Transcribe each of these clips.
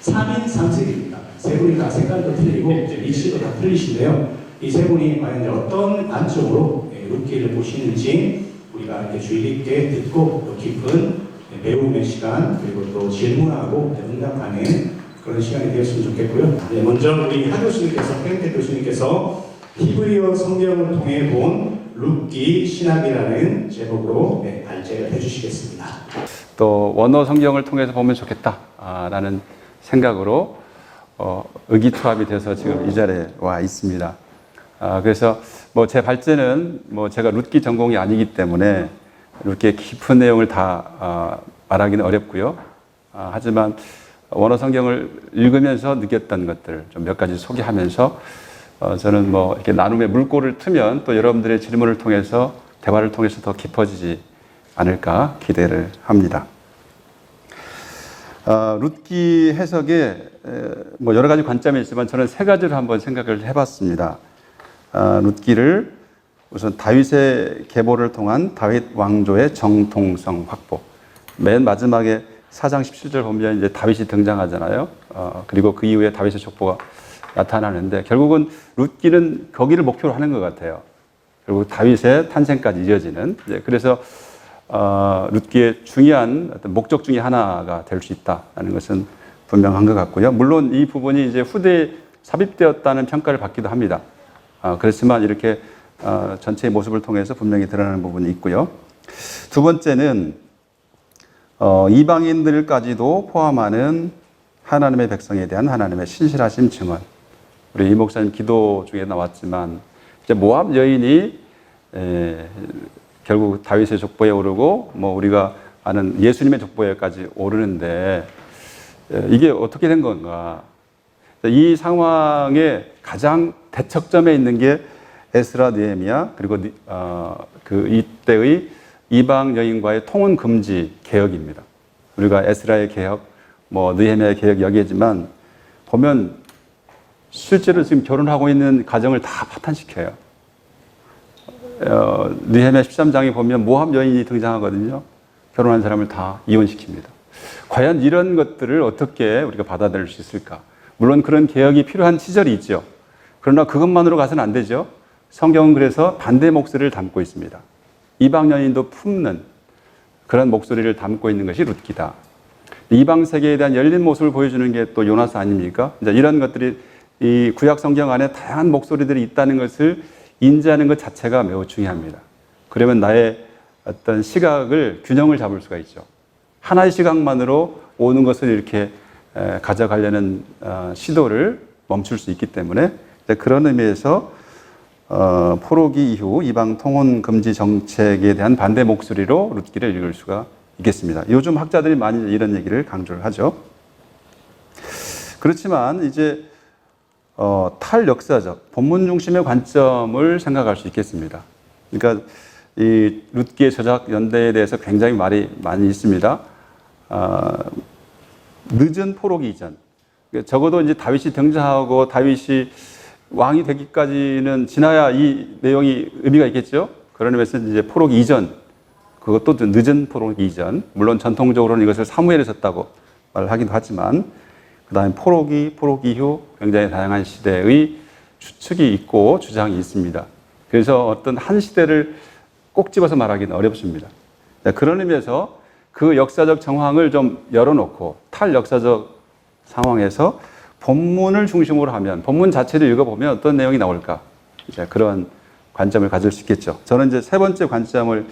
3인 3색입니다. 세 분이 다 색깔도 틀리고 위치도 다 틀리신데요. 이 세 분이 과연 이제 어떤 관점으로 룻기를 보시는지 우리가 이렇게 주의 깊게 듣고 또 깊은 배움의 시간 그리고 또 질문하고 응답하는 그런 시간이 되었으면 좋겠고요. 먼저 우리 한 교수님께서 펜테 교수님께서 히브리어 성경을 통해 본 룻기 신학이라는 제목으로 발제를 해주시겠습니다. 또 원어 성경을 통해서 보면 좋겠다라는 생각으로 의기투합이 돼서 지금 이 자리에 와 있습니다. 그래서 뭐 제 발제는 뭐 제가 룻기 전공이 아니기 때문에 룻기의 깊은 내용을 다 말하기는 어렵고요. 하지만 원어 성경을 읽으면서 느꼈던 것들 좀 몇 가지 소개하면서 저는 뭐 이렇게 나눔의 물꼬를 트면 또 여러분들의 질문을 통해서 대화를 통해서 더 깊어지지 않을까 기대를 합니다. 룻기 해석에 뭐 여러 가지 관점이 있지만 저는 세 가지로 한번 생각을 해봤습니다. 룻기를 우선 다윗의 계보를 통한 다윗 왕조의 정통성 확보. 맨 마지막에 4장 17절 보면 이제 다윗이 등장하잖아요. 그리고 그 이후에 다윗의 족보가 나타나는데 결국은 룻기는 거기를 목표로 하는 것 같아요. 결국 다윗의 탄생까지 이어지는. 그래서 룻기의 중요한 어떤 목적 중에 하나가 될 수 있다는 것은 분명한 것 같고요. 물론 이 부분이 이제 후대에 삽입되었다는 평가를 받기도 합니다. 그렇지만 이렇게 전체의 모습을 통해서 분명히 드러나는 부분이 있고요. 두 번째는 이방인들까지도 포함하는 하나님의 백성에 대한 하나님의 신실하심 증언. 우리 이 목사님 기도 중에 나왔지만 이제 모압 여인이 결국 다윗의 족보에 오르고 뭐 우리가 아는 예수님의 족보에까지 오르는데 이게 어떻게 된 건가? 이 상황의 가장 대척점에 있는 게 에스라 느헤미야 그리고 그 이때의 이방 여인과의 통혼 금지 개혁입니다. 우리가 에스라의 개혁, 뭐 느헤미야의 개혁 여기지만 보면 실제로 지금 결혼하고 있는 가정을 다 파탄시켜요. 느헤미야 13장에 보면 모압 여인이 등장하거든요. 결혼한 사람을 다 이혼시킵니다. 과연 이런 것들을 어떻게 우리가 받아들일 수 있을까? 물론 그런 개혁이 필요한 시절이 있죠. 그러나 그것만으로 가서는 안 되죠. 성경은 그래서 반대 목소리를 담고 있습니다. 이방 여인도 품는 그런 목소리를 담고 있는 것이 룻기다. 이방 세계에 대한 열린 모습을 보여주는 게 또 요나스 아닙니까? 이제 이런 것들이 이 구약 성경 안에 다양한 목소리들이 있다는 것을 인지하는 것 자체가 매우 중요합니다. 그러면 나의 어떤 시각을 균형을 잡을 수가 있죠. 하나의 시각만으로 오는 것을 이렇게 가져가려는 시도를 멈출 수 있기 때문에 그런 의미에서 포로기 이후 이방 통혼 금지 정책에 대한 반대 목소리로 룻기를 읽을 수가 있겠습니다. 요즘 학자들이 많이 이런 얘기를 강조를 하죠. 그렇지만 이제 탈역사적 본문 중심의 관점을 생각할 수 있겠습니다. 그러니까 이 룻기의 저작 연대에 대해서 굉장히 말이 많이 있습니다. 늦은 포로기 이전, 적어도 이제 다윗이 등장하고 다윗이 왕이 되기까지는 지나야 이 내용이 의미가 있겠죠. 그런 의미에서 이제 포로기 이전, 그것도 늦은 포로기 이전. 물론 전통적으로는 이것을 사무엘에 썼다고 말을 하기도 하지만, 그 다음에 포로기 이후 굉장히 다양한 시대의 추측이 있고 주장이 있습니다. 그래서 어떤 한 시대를 꼭 집어서 말하기는 어렵습니다. 그런 의미에서 그 역사적 정황을 좀 열어놓고 탈역사적 상황에서 본문을 중심으로 하면 본문 자체를 읽어보면 어떤 내용이 나올까? 이제 그런 관점을 가질 수 있겠죠. 저는 이제 세 번째 관점을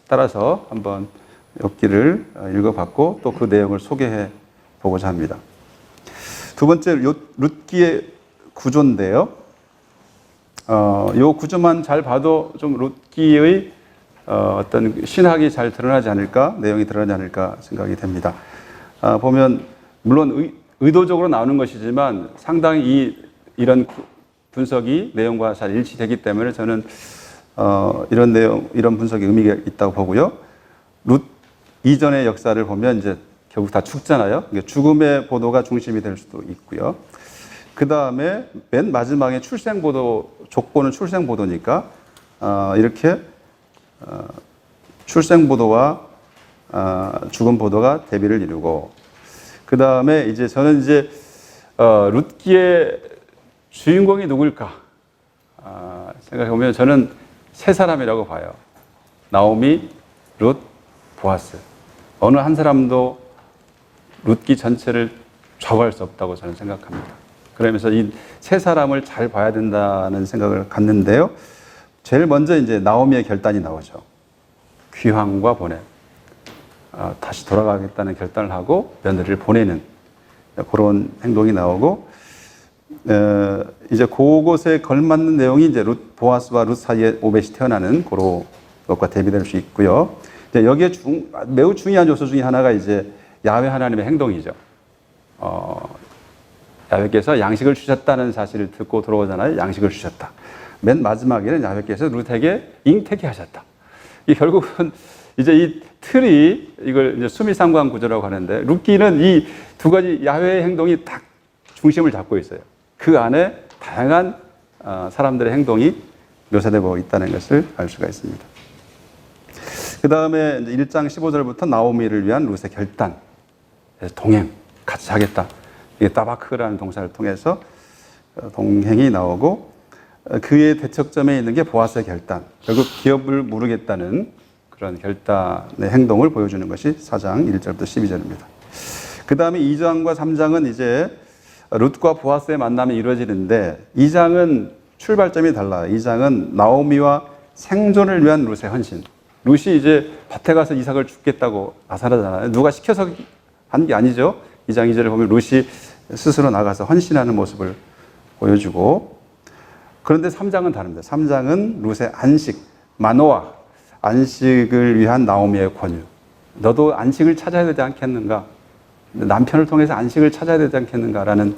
따라서 한번 룻기를 읽어봤고 또 그 내용을 소개해 보고자 합니다. 두 번째 룻기의 구조인데요. 이 구조만 잘 봐도 좀 룻기의 어떤 신학이 잘 드러나지 않을까, 내용이 드러나지 않을까 생각이 됩니다. 보면 물론 의도적으로 나오는 것이지만 상당히 이런 분석이 내용과 잘 일치되기 때문에 저는 이런 분석이 의미가 있다고 보고요. 룻 이전의 역사를 보면 이제 결국 다 죽잖아요. 죽음의 보도가 중심이 될 수도 있고요. 그 다음에 맨 마지막에 출생 보도, 족보는 출생 보도니까 이렇게 출생 보도와 죽음 보도가 대비를 이루고, 그 다음에 이제 저는 이제 룻기의 주인공이 누굴까 생각해보면 저는 세 사람이라고 봐요. 나오미, 룻, 보아스. 어느 한 사람도 룻기 전체를 좌우할 수 없다고 저는 생각합니다. 그러면서 이 세 사람을 잘 봐야 된다는 생각을 갖는데요. 제일 먼저 이제 나오미의 결단이 나오죠. 귀환과 보냄. 다시 돌아가겠다는 결단을 하고 며느리를 보내는 그런 행동이 나오고, 이제 그곳에 걸맞는 내용이 이제 보아스와 룻 사이에 오벳이 태어나는 그런 것과 대비될 수 있고요. 이제 여기에 매우 중요한 요소 중에 하나가 이제 야훼 하나님의 행동이죠. 야훼께서 양식을 주셨다는 사실을 듣고 들어오잖아요. 양식을 주셨다. 맨 마지막에는 야훼께서 룻에게 잉태케 하셨다. 이 결국은 이제 이 틀이 이걸 이제 수미상관 구조라고 하는데, 룻기는 이 두 가지 야훼의 행동이 딱 중심을 잡고 있어요. 그 안에 다양한 사람들의 행동이 묘사되고 있다는 것을 알 수가 있습니다. 그 다음에 1장 15절부터 나오미를 위한 룻의 결단, 동행, 같이 하겠다. 이게 따바크라는 동사를 통해서 동행이 나오고, 그의 대척점에 있는 게 보아스의 결단, 결국 기업을 무르겠다는 그런 결단의 행동을 보여주는 것이 4장 1절부터 12절입니다. 그 다음에 2장과 3장은 이제 룻과 보아스의 만남이 이루어지는데, 2장은 출발점이 달라요. 2장은 나오미와 생존을 위한 룻의 헌신. 룻이 이제 밭에 가서 이삭을 죽겠다고 나서잖아요. 누가 시켜서 한 게 아니죠. 2장 2절에 보면 룻이 스스로 나가서 헌신하는 모습을 보여주고, 그런데 3장은 다릅니다. 3장은 룻의 안식, 마노아, 안식을 위한 나오미의 권유. 너도 안식을 찾아야 되지 않겠는가? 남편을 통해서 안식을 찾아야 되지 않겠는가라는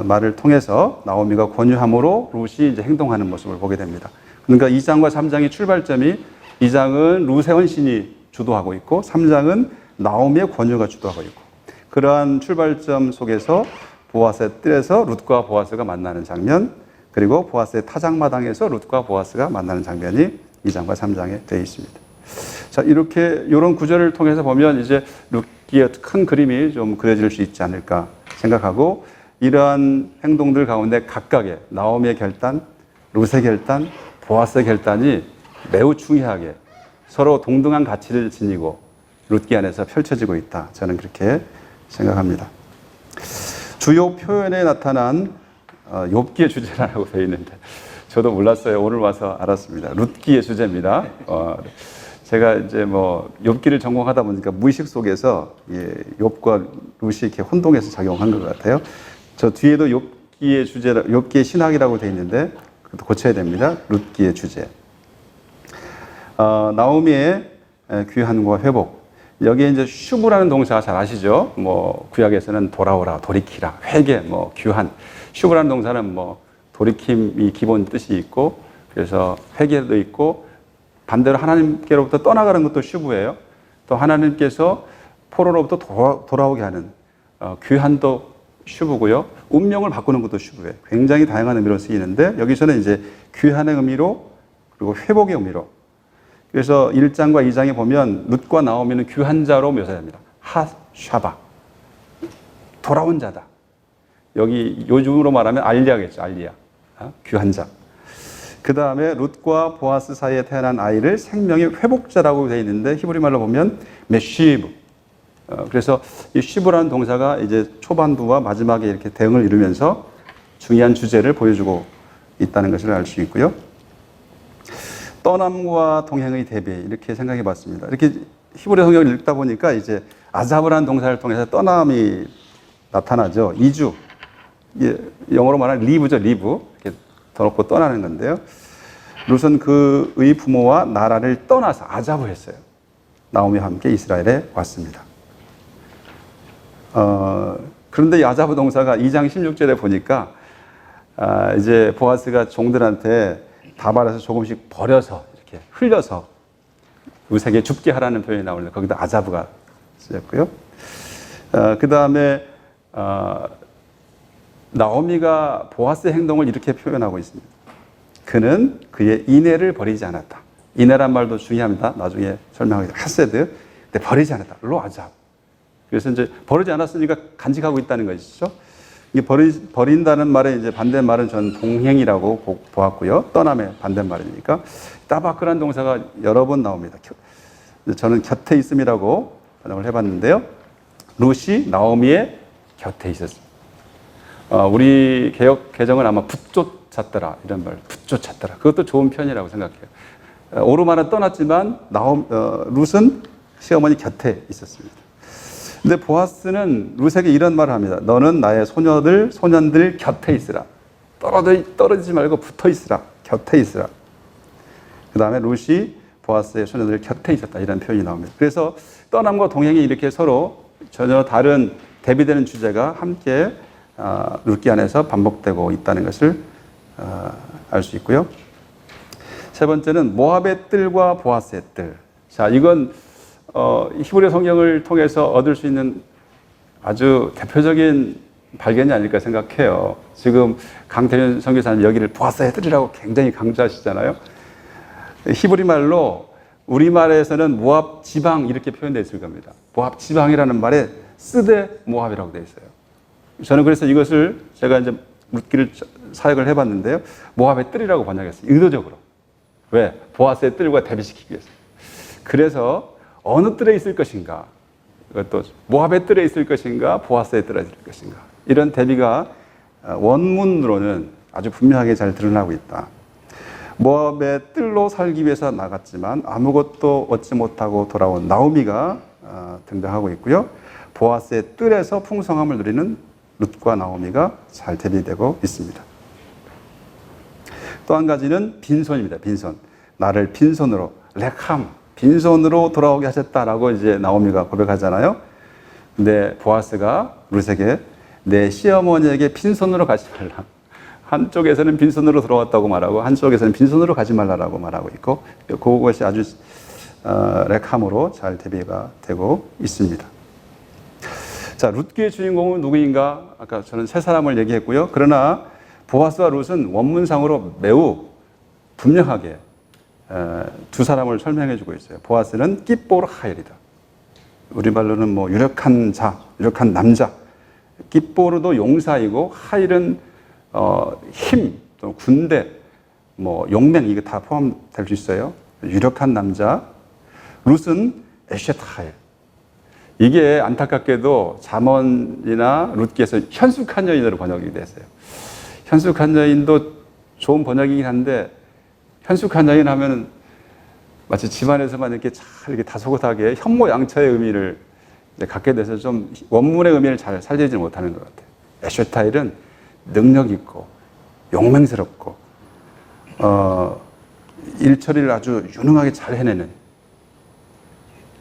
말을 통해서 나오미가 권유함으로 룻이 이제 행동하는 모습을 보게 됩니다. 그러니까 2장과 3장의 출발점이, 2장은 룻의 헌신이 주도하고 있고 3장은 나오미의 권유가 주도하고 있고, 그러한 출발점 속에서 보아스의 뜰에서 룻과 보아스가 만나는 장면, 그리고 보아스의 타작마당에서 룻과 보아스가 만나는 장면이 2장과 3장에 되어 있습니다. 자, 이런 구절을 통해서 보면 이제 룻기의 큰 그림이 좀 그려질 수 있지 않을까 생각하고, 이러한 행동들 가운데 각각의 나오미의 결단, 룻의 결단, 보아스의 결단이 매우 중요하게 서로 동등한 가치를 지니고 룻기 안에서 펼쳐지고 있다. 저는 그렇게 생각합니다. 주요 표현에 나타난 욥기의 주제라고 되어 있는데 저도 몰랐어요. 오늘 와서 알았습니다. 룻기의 주제입니다. 제가 이제 뭐 욥기를 전공하다 보니까 무의식 속에서 욥과 룻이 이렇게 혼동해서 작용한 것 같아요. 저 뒤에도 욥기의 주제, 욥기의 신학이라고 되어 있는데 그것도 고쳐야 됩니다. 룻기의 주제. 나오미의 귀환과 회복. 여기에 이제 슈브라는 동사 잘 아시죠? 뭐 구약에서는 돌아오라, 돌이키라, 회개, 뭐 귀환. 슈브라는 동사는 뭐 돌이킴이 기본 뜻이 있고, 그래서 회개도 있고, 반대로 하나님께로부터 떠나가는 것도 슈브예요. 또 하나님께서 포로로부터 돌아오게 하는 귀환도 슈브고요. 운명을 바꾸는 것도 슈브예요. 굉장히 다양한 의미로 쓰이는데, 여기서는 이제 귀환의 의미로, 그리고 회복의 의미로. 그래서 1장과 2장에 보면 룻과 나오미는 귀환자로 묘사됩니다. 핫샤바, 돌아온 자다. 여기 요즘으로 말하면 알리야겠죠. 알리야, 귀환자. 그 다음에 룻과 보아스 사이에 태어난 아이를 생명의 회복자라고 되어 있는데, 히브리 말로 보면 메시브. 그래서 이 시브라는 동사가 이제 초반부와 마지막에 이렇게 대응을 이루면서 중요한 주제를 보여주고 있다는 것을 알 수 있고요. 떠남과 동행의 대비, 이렇게 생각해 봤습니다. 이렇게 히브리 성경을 읽다 보니까 이제 아자브라는 동사를 통해서 떠남이 나타나죠. 이주. 영어로 말하면 리브죠, 리브. 이렇게 덮고 떠나는 건데요. 룻은 그의 부모와 나라를 떠나서 아자브했어요. 나오미와 함께 이스라엘에 왔습니다. 그런데 이 아자브 동사가 2장 16절에 보니까 이제 보아스가 종들한테 다발해서 조금씩 버려서 이렇게 흘려서 룻에게 죽게 하라는 표현이 나오는데 거기다 아자브가 쓰였고요. 그 다음에 나오미가 보아스의 행동을 이렇게 표현하고 있습니다. 그는 그의 인애를 버리지 않았다. 인애란 말도 중요합니다. 나중에 설명하겠습니다. 하세드. 근데 버리지 않았다. 로 아자브. 그래서 이제 버리지 않았으니까 간직하고 있다는 것이죠. 이 버린다는 말의 이제 반대말은 전 동행이라고 보았고요. 떠남의 반대말이니까 따바크라는 동사가 여러 번 나옵니다. 저는 곁에 있음이라고 번역을 해봤는데요. 룻이 나오미의 곁에 있었습니다. 우리 개역 개정은 아마 붙쫓았더라 이런 말, 붙쫓았더라. 그것도 좋은 편이라고 생각해요. 오르마는 떠났지만 룻은 시어머니 곁에 있었습니다. 근데 보아스는 룻에게 이런 말을 합니다. 너는 나의 소년들 곁에 있으라. 떨어지지 말고 붙어 있으라. 곁에 있으라. 그 다음에 룻이 보아스의 소년들 곁에 있었다. 이런 표현이 나옵니다. 그래서 떠남과 동행이 이렇게 서로 전혀 다른 대비되는 주제가 함께 룻기 안에서 반복되고 있다는 것을 알 수 있고요. 세 번째는 모압의 뜰과 보아스의 뜰. 자, 이건 히브리 성경을 통해서 얻을 수 있는 아주 대표적인 발견이 아닐까 생각해요. 지금 강태현 선교사는 여기를 보아스의 뜰이라고 굉장히 강조하시잖아요. 히브리 말로 우리말에서는 모압 지방 이렇게 표현되어 있을 겁니다. 모압 지방이라는 말에 스데 모압이라고 되어 있어요. 저는 그래서 이것을 제가 이제 룻기를 사역을 해봤는데요. 모압의 뜰이라고 번역했어요. 의도적으로. 왜? 보아스의 뜰과 대비시키기 위해서. 그래서 어느 뜰에 있을 것인가? 또 모압의 뜰에 있을 것인가? 보아스의 뜰에 있을 것인가? 이런 대비가 원문으로는 아주 분명하게 잘 드러나고 있다. 모압의 뜰로 살기 위해서 나갔지만 아무것도 얻지 못하고 돌아온 나오미가 등장하고 있고요. 보아스의 뜰에서 풍성함을 누리는 룻과 나오미가 잘 대비되고 있습니다. 또 한 가지는 빈손입니다. 빈손. 나를 빈손으로, 렉함, 빈손으로 돌아오게 하셨다라고 이제 나오미가 고백하잖아요. 근데 보아스가 룻에게 내 시어머니에게 빈손으로 가지 말라. 한쪽에서는 빈손으로 돌아왔다고 말하고 한쪽에서는 빈손으로 가지 말라라고 말하고 있고 그것이 아주 렉함으로 잘 대비가 되고 있습니다. 자, 룻기의 주인공은 누구인가? 아까 저는 세 사람을 얘기했고요. 그러나 보아스와 룻은 원문상으로 매우 분명하게 두 사람을 설명해 주고 있어요. 보아스는 깃보르 하엘이다. 우리말로는 뭐 유력한 자, 유력한 남자. 깃보르도 용사이고 하엘은 힘, 또 군대, 뭐 용맹 이게 다 포함될 수 있어요. 유력한 남자. 룻은 에셋 하엘. 이게 안타깝게도 잠언이나 룻기에서 현숙한 여인으로 번역이 됐어요. 현숙한 여인도 좋은 번역이긴 한데 현숙한 여인 하면 마치 집안에서만 이렇게 잘 이렇게 다소곳하게 현모양처의 의미를 갖게 돼서 좀 원문의 의미를 잘 살리지 못하는 것 같아요. 에셋하엘은 능력 있고 용맹스럽고 일처리를 아주 유능하게 잘 해내는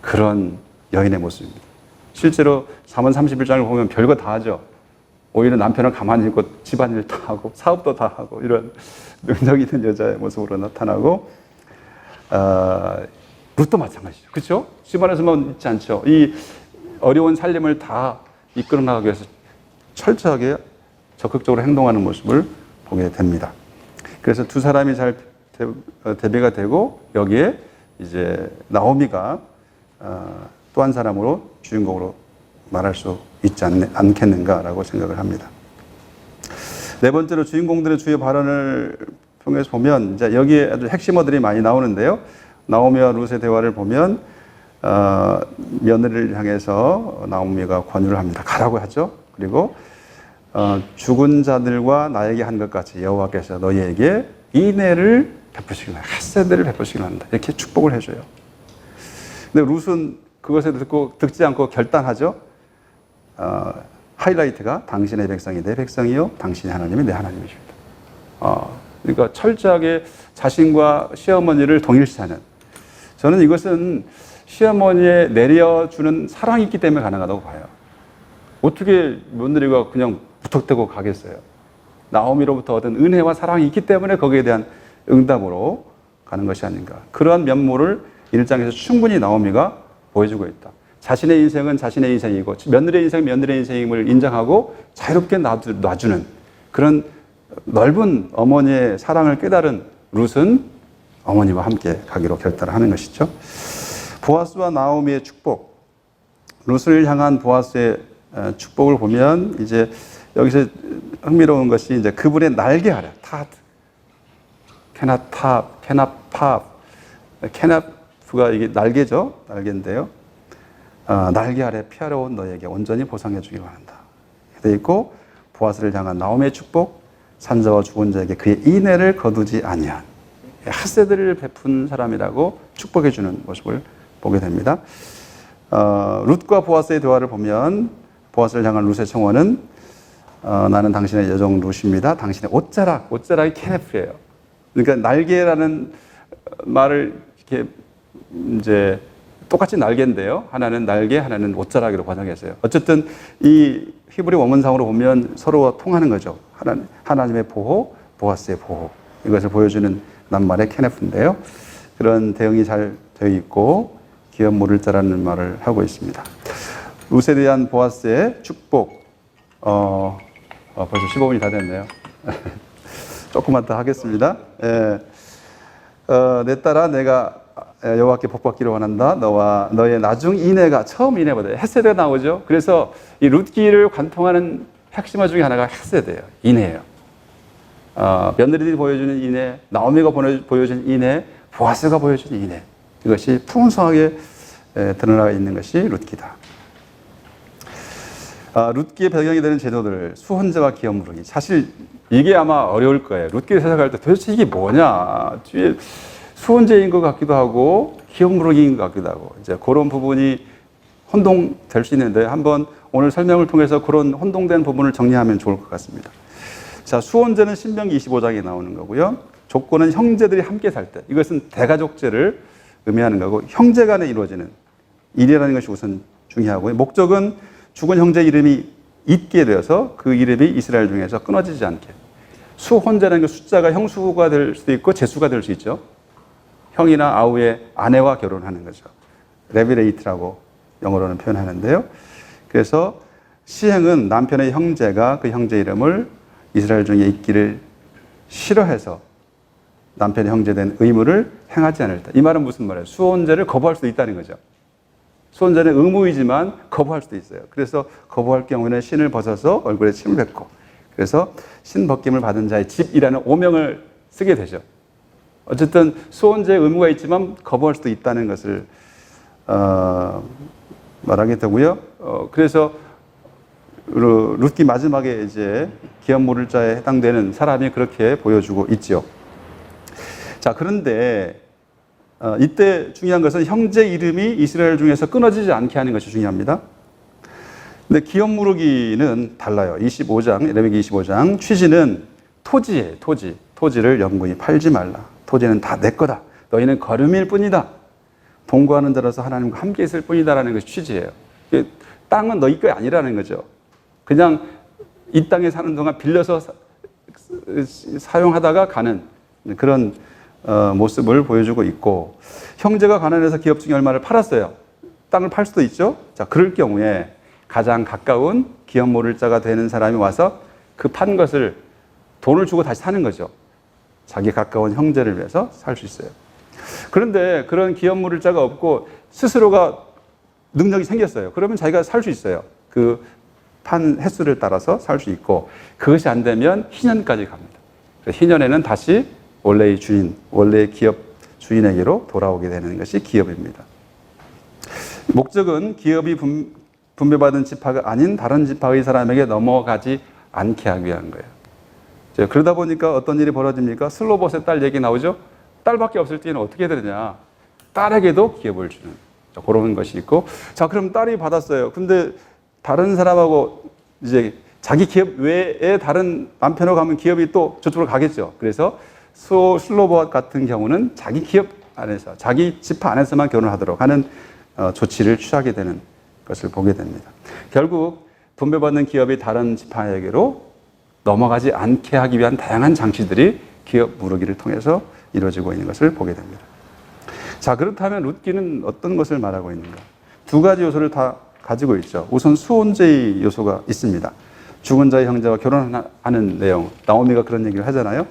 그런 여인의 모습입니다. 실제로 잠언 31장을 보면 별거 다 하죠. 오히려 남편은 가만히 있고 집안일 다 하고 사업도 다 하고 이런 능력 있는 여자의 모습으로 나타나고 룻도 마찬가지죠. 그렇죠? 집안에서만 있지 않죠. 이 어려운 살림을 다 이끌어 나가기 위해서 철저하게 적극적으로 행동하는 모습을 보게 됩니다. 그래서 두 사람이 잘 대비가 되고 여기에 이제 나오미가 또 한 사람으로 주인공으로 말할 수 있지 않겠는가라고 생각을 합니다. 네 번째로 주인공들의 주요 발언을 통해서 보면 이제 여기에 아주 핵심어들이 많이 나오는데요. 나오미와 룻의 대화를 보면 며느리를 향해서 나오미가 권유를 합니다. 가라고 하죠. 그리고 죽은 자들과 나에게 한 것 같이 여호와께서 너희에게 인애를 베푸시기를 핫세드를 베푸시기를 한다. 이렇게 축복을 해줘요. 근데 룻은 그것에 듣지 않고 결단하죠. 하이라이트가 당신의 백성이 내 백성이요 당신의 하나님이 내 하나님이십니다. 그러니까 철저하게 자신과 시어머니를 동일시하는, 저는 이것은 시어머니에 내려주는 사랑이 있기 때문에 가능하다고 봐요. 어떻게 며느리가 그냥 무턱대고 가겠어요. 나오미로부터 얻은 은혜와 사랑이 있기 때문에 거기에 대한 응답으로 가는 것이 아닌가. 그러한 면모를 1장에서 충분히 나오미가 보여주고 있다. 자신의 인생은 자신의 인생이고 며느리의 인생은 며느리의 인생임을 인정하고 자유롭게 놔주는 그런 넓은 어머니의 사랑을 깨달은 룻은 어머니와 함께 가기로 결단을 하는 것이죠. 보아스와 나오미의 축복. 룻을 향한 보아스의 축복을 보면 이제 여기서 흥미로운 것이 이제 그분의 날개 아래 타드, 케나탑, 케나팝, 케나프가 이게 날개죠, 날개인데요. 날개 아래 피하러온 너에게 온전히 보상해 주길 바란다. 되어 있고 보아스를 향한 나오미의 축복, 산자와 죽은 자에게 그의 인애를 거두지 아니한 핫세드를 베푼 사람이라고 축복해 주는 모습을 보게 됩니다. 룻과 보아스의 대화를 보면 보아스를 향한 룻의 청원은 나는 당신의 여종 룻입니다. 당신의 옷자락이 케네프예요. 그러니까 날개라는 말을 이렇게 이제 똑같이 날개인데요. 하나는 날개, 하나는 옷자락으로 번역했어요. 어쨌든 이 히브리 원문상으로 보면 서로 통하는 거죠. 하나님의 보호, 보아스의 보호. 이것을 보여주는 낱말의 케네프인데요. 그런 대응이 잘 되어 있고 기업 모를 자라는 말을 하고 있습니다. 룻에 대한 보아스의 축복. 벌써 15분이 다 됐네요. 조금만 더 하겠습니다. 내 딸아, 내가 여호와께 복받기를 원한다. 너와 너의 나중 인애가 처음 인애보다 헤세드가 나오죠. 그래서 이 룻기를 관통하는 핵심어 중에 하나가 헤세드예요. 인애예요. 며느리들이 보여주는 인애, 나오미가 보여주는 인애, 보아스가 보여주는 인애. 이것이 풍성하게 드러나 있는 것이 룻기다. 룻기의 배경이 되는 제도들, 수혼제와 기업무르기. 사실 이게 아마 어려울 거예요. 룻기를 해석할 때 도대체 이게 뭐냐. 뒤에 수혼제인 것 같기도 하고 기업무르기인 것 같기도 하고 이제 그런 부분이 혼동될 수 있는데 한번 오늘 설명을 통해서 그런 혼동된 부분을 정리하면 좋을 것 같습니다. 자, 수혼제는 신명기 25장에 나오는 거고요. 조건은 형제들이 함께 살 때. 이것은 대가족제를 의미하는 거고 형제 간에 이루어지는 일이라는 것이 우선 중요하고요. 목적은 죽은 형제 이름이 있게 되어서 그 이름이 이스라엘 중에서 끊어지지 않게. 수혼제라는 게 숫자가 형수가 될 수도 있고 제수가 될 수 있죠. 형이나 아우의 아내와 결혼하는 거죠. 레비레이트라고 영어로는 표현하는데요. 그래서 시행은 남편의 형제가 그 형제 이름을 이스라엘 중에 있기를 싫어해서 남편의 형제된 의무를 행하지 않을 때. 이 말은 무슨 말이에요? 수혼제를 거부할 수도 있다는 거죠. 수혼제는 의무이지만 거부할 수도 있어요. 그래서 거부할 경우에는 신을 벗어서 얼굴에 침을 뱉고 그래서 신 벗김을 받은 자의 집이라는 오명을 쓰게 되죠. 어쨌든 수혼제의 의무가 있지만 거부할 수도 있다는 것을 말하게 되고요. 그래서 룻기 마지막에 이제 기업 모를 자에 해당되는 사람이 그렇게 보여주고 있죠. 자, 그런데 이때 중요한 것은 형제 이름이 이스라엘 중에서 끊어지지 않게 하는 것이 중요합니다. 근데 기업 무르기는 달라요. 25장, 레위기 25장 취지는 토지예요. 토지를 영구히 팔지 말라. 토지는 다 내 거다. 너희는 거름일 뿐이다. 동거하는 자로서 하나님과 함께 있을 뿐이다라는 것이 취지예요. 땅은 너희 거 아니라는 거죠. 그냥 이 땅에 사는 동안 빌려서 사용하다가 가는 그런 모습을 보여주고 있고 형제가 가난해서 기업 중에 얼마를 팔았어요. 땅을 팔 수도 있죠. 자, 그럴 경우에 가장 가까운 기업 모를 자가 되는 사람이 와서 그 판 것을 돈을 주고 다시 사는 거죠. 자기 가까운 형제를 위해서 살 수 있어요. 그런데 그런 기업 모를 자가 없고 스스로가 능력이 생겼어요. 그러면 자기가 살 수 있어요. 그 판 횟수를 따라서 살 수 있고 그것이 안 되면 희년까지 갑니다. 희년에는 다시 원래의 주인, 원래의 기업 주인에게로 돌아오게 되는 것이 기업입니다. 목적은 기업이 분배받은 지파가 아닌 다른 지파의 사람에게 넘어가지 않게 하기 위한 거예요. 그러다 보니까 어떤 일이 벌어집니까? 슬로봇의 딸 얘기 나오죠? 딸밖에 없을 때는 어떻게 해야 되느냐? 딸에게도 기업을 주는 그런 것이 있고, 자, 그럼 딸이 받았어요. 근데 다른 사람하고 이제 자기 기업 외에 다른 남편하고 가면 기업이 또 저쪽으로 가겠죠. 그래서 슬로봇 같은 경우는 자기 기업 안에서, 자기 지파 안에서만 결혼하도록 하는 조치를 취하게 되는 것을 보게 됩니다. 결국 분배받는 기업이 다른 지파에게로 넘어가지 않게 하기 위한 다양한 장치들이 기업 무르기를 통해서 이루어지고 있는 것을 보게 됩니다. 자, 그렇다면 룻기는 어떤 것을 말하고 있는가? 두 가지 요소를 다 가지고 있죠. 우선 수혼제의 요소가 있습니다. 죽은 자의 형제와 결혼하는 내용, 나오미가 그런 얘기를 하잖아요.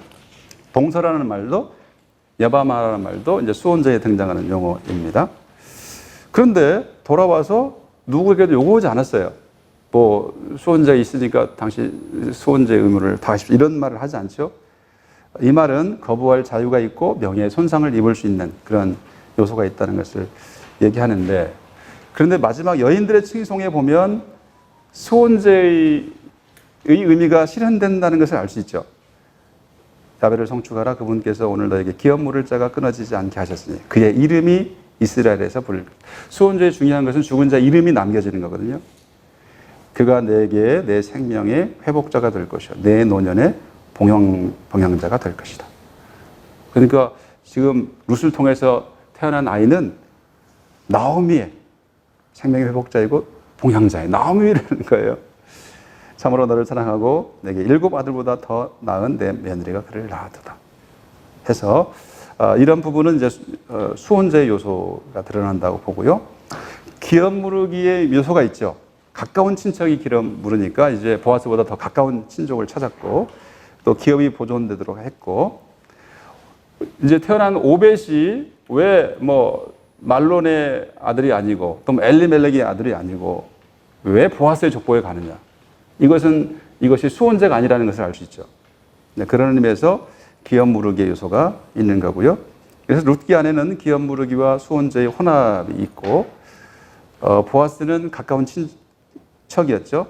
동서라는 말도, 여바마라는 말도 이제 수혼제에 등장하는 용어입니다. 그런데 돌아와서 누구에게도 요구하지 않았어요. 뭐 수혼자 있으니까 당신 수혼자의 의무를 다하십시오. 이런 말을 하지 않죠. 이 말은 거부할 자유가 있고 명예의 손상을 입을 수 있는 그런 요소가 있다는 것을 얘기하는데, 그런데 마지막 여인들의 칭송에 보면 수혼제의 의미가 실현된다는 것을 알 수 있죠. 야베를 성축하라. 그분께서 오늘 너에게 기업 물을 자가 끊어지지 않게 하셨으니 그의 이름이 이스라엘에서 부를. 수혼제의 중요한 것은 죽은 자 이름이 남겨지는 거거든요. 그가 내게 내 생명의 회복자가 될 것이요 내 노년의 봉양자가 될 것이다. 그러니까 지금 룻을 통해서 태어난 아이는 나오미의 생명의 회복자이고 봉양자의 나오미라는 거예요. 참으로 너를 사랑하고 내게 7 아들보다 더 나은 내 며느리가 그를 낳았도다 해서 이런 부분은 이제 수혼제의 요소가 드러난다고 보고요. 기업 무르기의 요소가 있죠. 가까운 친척이 기업 물으니까 이제 보아스보다 더 가까운 친족을 찾았고 또 기업이 보존되도록 했고, 이제 태어난 오벳이 왜 뭐 말론의 아들이 아니고 또 엘리멜렉의 아들이 아니고 왜 보아스의 족보에 가느냐? 이것이 수혼제가 아니라는 것을 알 수 있죠. 그런 의미에서 기업 무르기의 요소가 있는 거고요. 그래서 룻기 안에는 기업 무르기와 수혼제의 혼합이 있고, 보아스는 가까운 친척이었죠.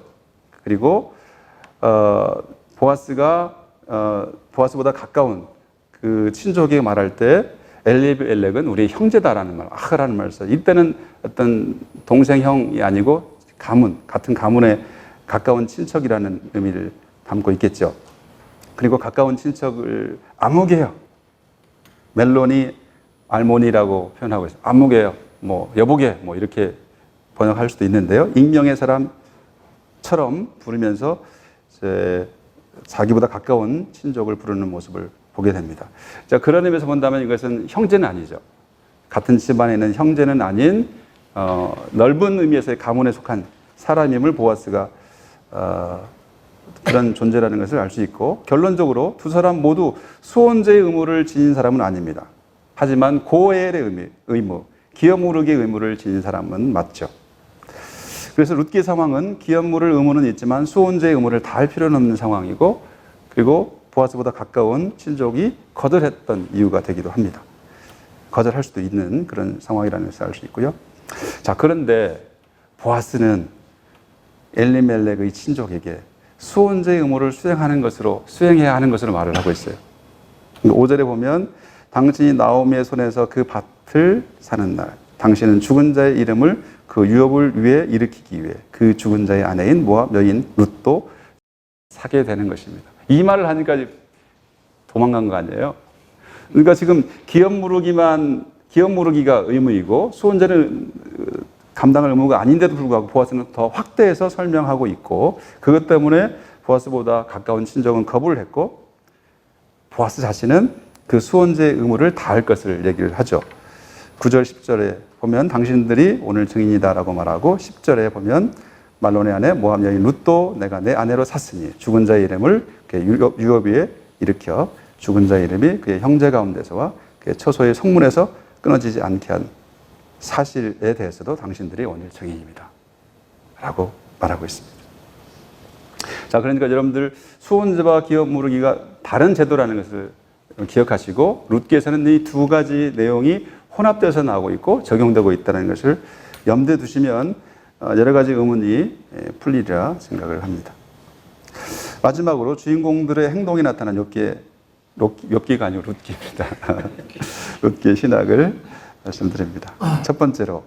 그리고 보아스보다 가까운 그 친족에게 말할 때 엘리멜렉은 우리의 형제다라는 말, 아흐라는 말을 써요. 이때는 어떤 동생 형이 아니고 가문, 같은 가문의 가까운 친척이라는 의미를 담고 있겠죠. 그리고 가까운 친척을 아무개요. 멜론이 알모니라고 표현하고 있어요. 아무개요. 뭐 여보게 뭐 이렇게 번역할 수도 있는데요. 익명의 사람처럼 부르면서 이제 자기보다 가까운 친족을 부르는 모습을 보게 됩니다. 자, 그런 의미에서 본다면 이것은 형제는 아니죠. 같은 집안에 있는 형제는 아닌 넓은 의미에서의 가문에 속한 사람임을 보아스가 그런 존재라는 것을 알 수 있고, 결론적으로 두 사람 모두 수혼제의 의무를 지닌 사람은 아닙니다. 하지만 고엘의 의무, 기업 무르기의 의무를 지닌 사람은 맞죠. 그래서 룻기의 상황은 기업 무를 의무는 있지만 수혼제의 의무를 다할 필요는 없는 상황이고, 그리고 보아스보다 가까운 친족이 거절했던 이유가 되기도 합니다. 거절할 수도 있는 그런 상황이라는 것을 알 수 있고요. 자, 그런데 보아스는 엘리멜렉의 친족에게 수혼제의 의무를 수행해야 하는 것으로 말을 하고 있어요. 5절에 보면 당신이 나오미의 손에서 그 밭을 사는 날 당신은 죽은 자의 이름을 그 유업을 위해 일으키기 위해 그 죽은 자의 아내인 모압 여인 룻도 사게 되는 것입니다. 이 말을 하니까 도망간 거 아니에요? 그러니까 지금 기업 무르기가 의무이고 수혼제는 감당할 의무가 아닌데도 불구하고 보아스는 더 확대해서 설명하고 있고, 그것 때문에 보아스보다 가까운 친족은 거부를 했고, 보아스 자신은 그 수혼제의 의무를 다할 것을 얘기를 하죠. 9절, 10절에 보면 당신들이 오늘 증인이다라고 말하고, 10절에 보면 말론의 아내 모압 여인 룻도 내가 내 아내로 샀으니 죽은 자의 이름을 그의 유업 위에 일으켜 죽은 자의 이름이 그의 형제 가운데서와 그의 처소의 성문에서 끊어지지 않게 한 사실에 대해서도 당신들이 오늘 증인입니다 라고 말하고 있습니다. 자, 그러니까 여러분들 수혼제와 기업 무르기가 다른 제도라는 것을 기억하시고, 룻기에서는 이 두 가지 내용이 혼합돼서 나오고 있고 적용되고 있다는 것을 염두에 두시면 여러 가지 의문이 풀리리라 생각을 합니다. 마지막으로 주인공들의 행동이 나타난 욥기가 아니고 룻기입니다. 룻기의 신학을 말씀드립니다. 첫 번째로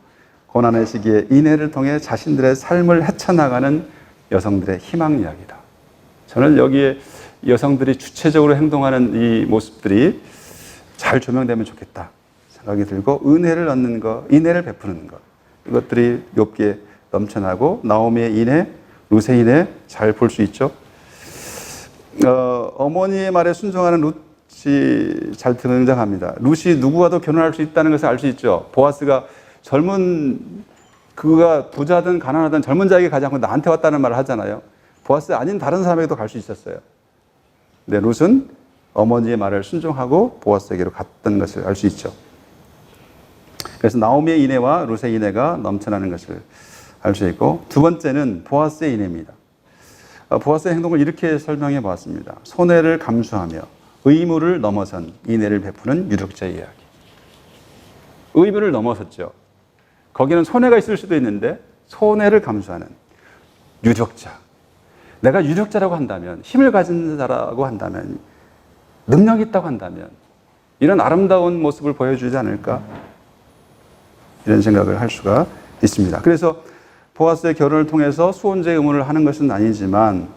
고난의 시기에 인애를 통해 자신들의 삶을 헤쳐나가는 여성들의 희망 이야기다. 저는 여기에 여성들이 주체적으로 행동하는 이 모습들이 잘 조명되면 좋겠다 생각이 들고, 은혜를 얻는 것, 인애를 베푸는 것, 이것들이 욥기에 넘쳐나고 나오미의 인애, 룻의 인애 잘 볼 수 있죠. 어머니의 말에 순종하는 룻이 잘 등장합니다. 룻이 누구와도 결혼할 수 있다는 것을 알 수 있죠. 보아스가 그가 부자든 가난하든 젊은 자에게 가지 않고 나한테 왔다는 말을 하잖아요. 보아스 아닌 다른 사람에게도 갈 수 있었어요. 근데 룻은 어머니의 말을 순종하고 보아스에게로 갔던 것을 알 수 있죠. 그래서 나오미의 인애와 룻의 인애가 넘쳐나는 것을 할 수 있고, 두 번째는 보아스의 인애입니다. 보아스의 행동을 이렇게 설명해 보았습니다. 손해를 감수하며 의무를 넘어선 인애를 베푸는 유력자의 이야기. 의무를 넘어섰죠. 거기는 손해가 있을 수도 있는데 손해를 감수하는 유력자. 내가 유력자라고 한다면, 힘을 가진 자라고 한다면, 능력이 있다고 한다면 이런 아름다운 모습을 보여주지 않을까? 이런 생각을 할 수가 있습니다. 그래서 보아스의 결혼을 통해서 수혼제의 의무를 하는 것은 아니지만,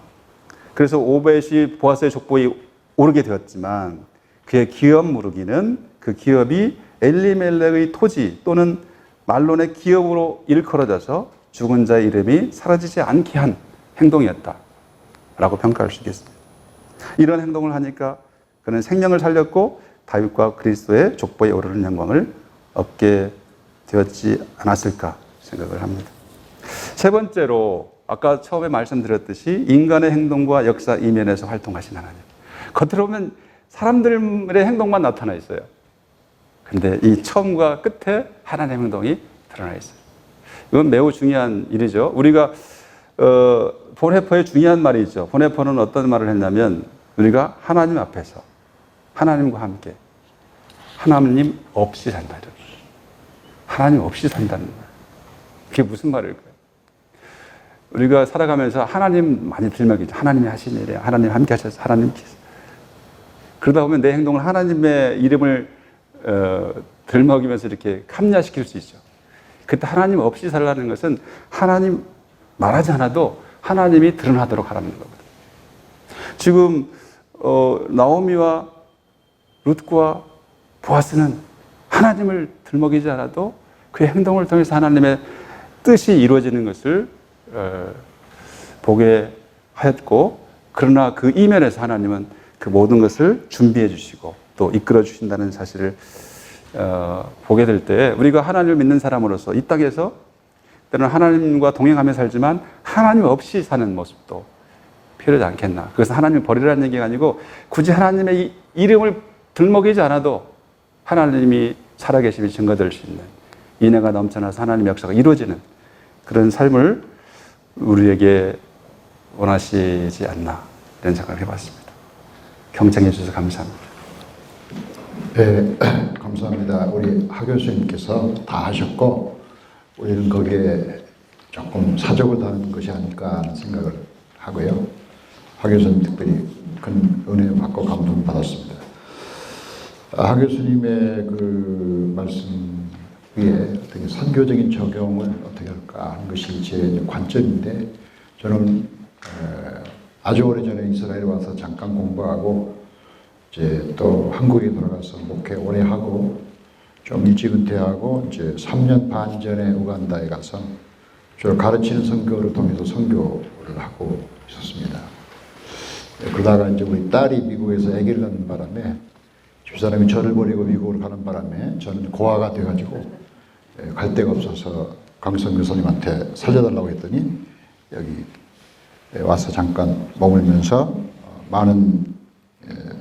그래서 오벳이 보아스의 족보에 오르게 되었지만 그의 기업 무르기는 그 기업이 엘리멜렉의 토지 또는 말론의 기업으로 일컬어져서 죽은 자의 이름이 사라지지 않게 한 행동이었다라고 평가할 수 있겠습니다. 이런 행동을 하니까 그는 생명을 살렸고 다윗과 그리스도의 족보에 오르는 영광을 얻게 되었지 않았을까 생각을 합니다. 세 번째로 아까 처음에 말씀드렸듯이 인간의 행동과 역사 이면에서 활동하신 하나님. 겉으로 보면 사람들의 행동만 나타나 있어요. 근데 이 처음과 끝에 하나님의 행동이 드러나 있어요. 이건 매우 중요한 일이죠. 우리가 보네퍼의 중요한 말이 있죠. 보네퍼는 어떤 말을 했냐면, 우리가 하나님 앞에서 하나님과 함께 하나님 없이 산다. 하나님 없이 산다는 거예요. 그게 무슨 말일까요? 우리가 살아가면서 하나님 많이 들먹이죠. 하나님이 하신 일이에요. 하나님 함께 하셔서 하나님께서. 그러다 보면 내 행동을 하나님의 이름을 들먹이면서 이렇게 합리화시킬 수 있죠. 그때 하나님 없이 살라는 것은 하나님 말하지 않아도 하나님이 드러나도록 하라는 거거든요. 지금 나오미와 룻과 보아스는 하나님을 들먹이지 않아도 그의 행동을 통해서 하나님의 뜻이 이루어지는 것을 보게 하였고, 그러나 그 이면에서 하나님은 그 모든 것을 준비해 주시고 또 이끌어 주신다는 사실을 보게 될 때, 우리가 하나님을 믿는 사람으로서 이 땅에서 때로는 하나님과 동행하며 살지만 하나님 없이 사는 모습도 필요하지 않겠나. 그것은 하나님을 버리라는 얘기가 아니고, 굳이 하나님의 이름을 들먹이지 않아도 하나님이 살아계심이 증거될 수 있는, 인애가 넘쳐나서 하나님의 역사가 이루어지는 그런 삶을 우리에게 원하시지 않나, 이런 생각을 해봤습니다. 경청해 주셔서 감사합니다. 네, 감사합니다. 우리 하 교수님께서 다 하셨고, 우리는 거기에 조금 사족을 다는 것이 아닐까 하는 생각을 하고요. 하 교수님 특별히 큰 은혜 받고 감동 받았습니다. 하 교수님의 그 말씀 위에 어떻게 선교적인 적용을 어떻게 할까 하는 것이 제 관점인데, 저는 아주 오래전에 이스라엘에 와서 잠깐 공부하고 이제 또 한국에 돌아가서 목회 오래 하고 좀 일찍 은퇴하고 이제 3년 반 전에 우간다에 가서 주로 가르치는 선교를 통해서 선교를 하고 있었습니다. 그러다가 이제 우리 딸이 미국에서 아기를 낳는 바람에 집사람이 저를 버리고 미국으로 가는 바람에 저는 고아가 돼가지고 갈 데가 없어서 강성 교수님한테 살려달라고 했더니 여기 와서 잠깐 머물면서 많은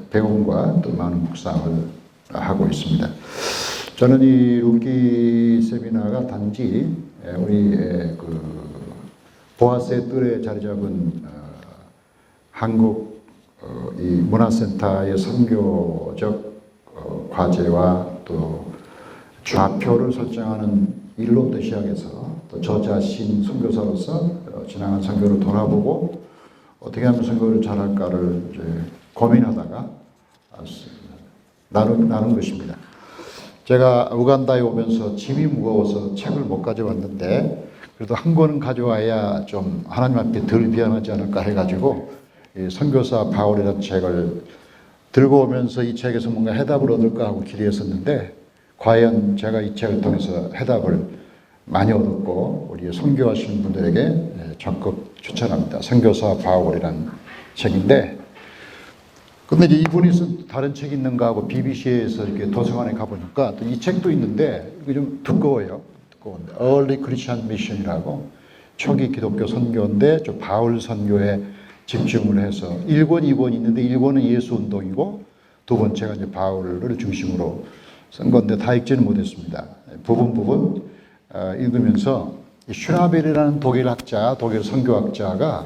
배움과 또 많은 묵상을 하고 있습니다. 저는 이 룻기 세미나가 단지 우리 그 보아스의 뜰에 자리 잡은 한국 이 문화센터의 선교적 과제와 또 좌표를 설정하는 일로부터 시작해서 또 저 자신 선교사로서 지나간 선교를 돌아보고 어떻게 하면 선교를 잘할까를 이제 고민하다가 나눈 것입니다. 제가 우간다에 오면서 짐이 무거워서 책을 못 가져왔는데, 그래도 한 권은 가져와야 좀 하나님 앞에 덜 미안하지 않을까 해가지고 이 선교사 바울이라는 책을 들고 오면서 이 책에서 뭔가 해답을 얻을까 하고 기대했었는데, 과연 제가 이 책을 통해서 해답을 많이 얻었고 우리 선교하시는 분들에게 적극 추천합니다. 선교사 바울이라는 책인데, 근데 이제 이분이 쓴 다른 책이 있는가 하고 BBC에서 이렇게 도서관에 가보니까 또 이 책도 있는데 이게 좀 두꺼워요. 두꺼운데 Early Christian Mission이라고 초기 기독교 선교인데 좀 바울 선교에 집중을 해서 1권, 2권 있는데 1권은 예수 운동이고 두 번째가 이제 바울을 중심으로 쓴 건데 다 읽지는 못했습니다. 부분 읽으면서 이 슈나벨이라는 독일 학자, 독일 선교학자가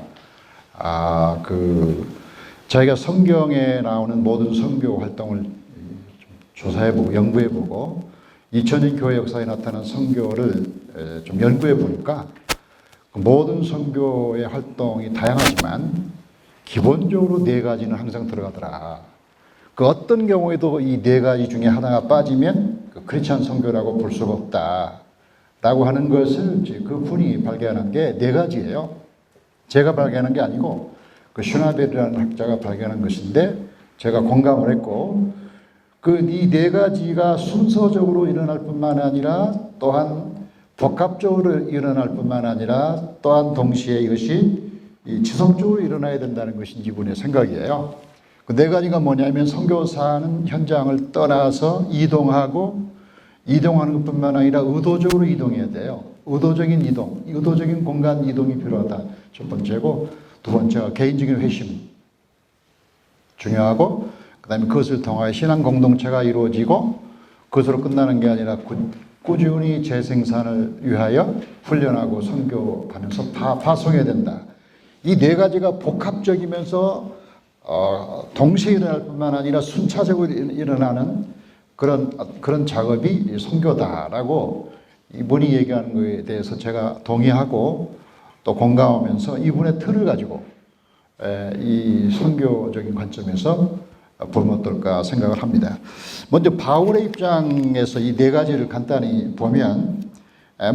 자기가 성경에 나오는 모든 선교 활동을 조사해보고 연구해보고 2000년 교회 역사에 나타난 선교를 좀 연구해 보니까 모든 선교의 활동이 다양하지만 기본적으로 네 가지는 항상 들어가더라. 그 어떤 경우에도 이 네 가지 중에 하나가 빠지면 그 크리스찬 선교라고 볼 수가 없다라고 하는 것을 그 분이 발견한 게 네 가지예요. 제가 발견한 게 아니고 그 슈나벨이라는 학자가 발견한 것인데 제가 공감을 했고 그 이 네 가지가 순서적으로 일어날 뿐만 아니라 또한 복합적으로 일어날 뿐만 아니라 또한 동시에 이것이 지속적으로 일어나야 된다는 것이 이분의 생각이에요. 그 네 가지가 뭐냐면 선교사는 현장을 떠나서 이동하는 것뿐만 아니라 의도적으로 이동해야 돼요. 의도적인 이동, 의도적인 공간 이동이 필요하다. 첫 번째고 두 번째가 개인적인 회심 중요하고 그 다음에 그것을 통하여 신앙 공동체가 이루어지고 그것으로 끝나는 게 아니라 꾸준히 재생산을 위하여 훈련하고 선교하면서 파송해야 된다. 이 네 가지가 복합적이면서 동시에 일어날 뿐만 아니라 순차적으로 일어나는 그런 작업이 선교다라고 이분이 얘기하는 것에 대해서 제가 동의하고 또 공감하면서 이분의 틀을 가지고 이 선교적인 관점에서 보면 어떨까 생각을 합니다. 먼저 바울의 입장에서 이 네 가지를 간단히 보면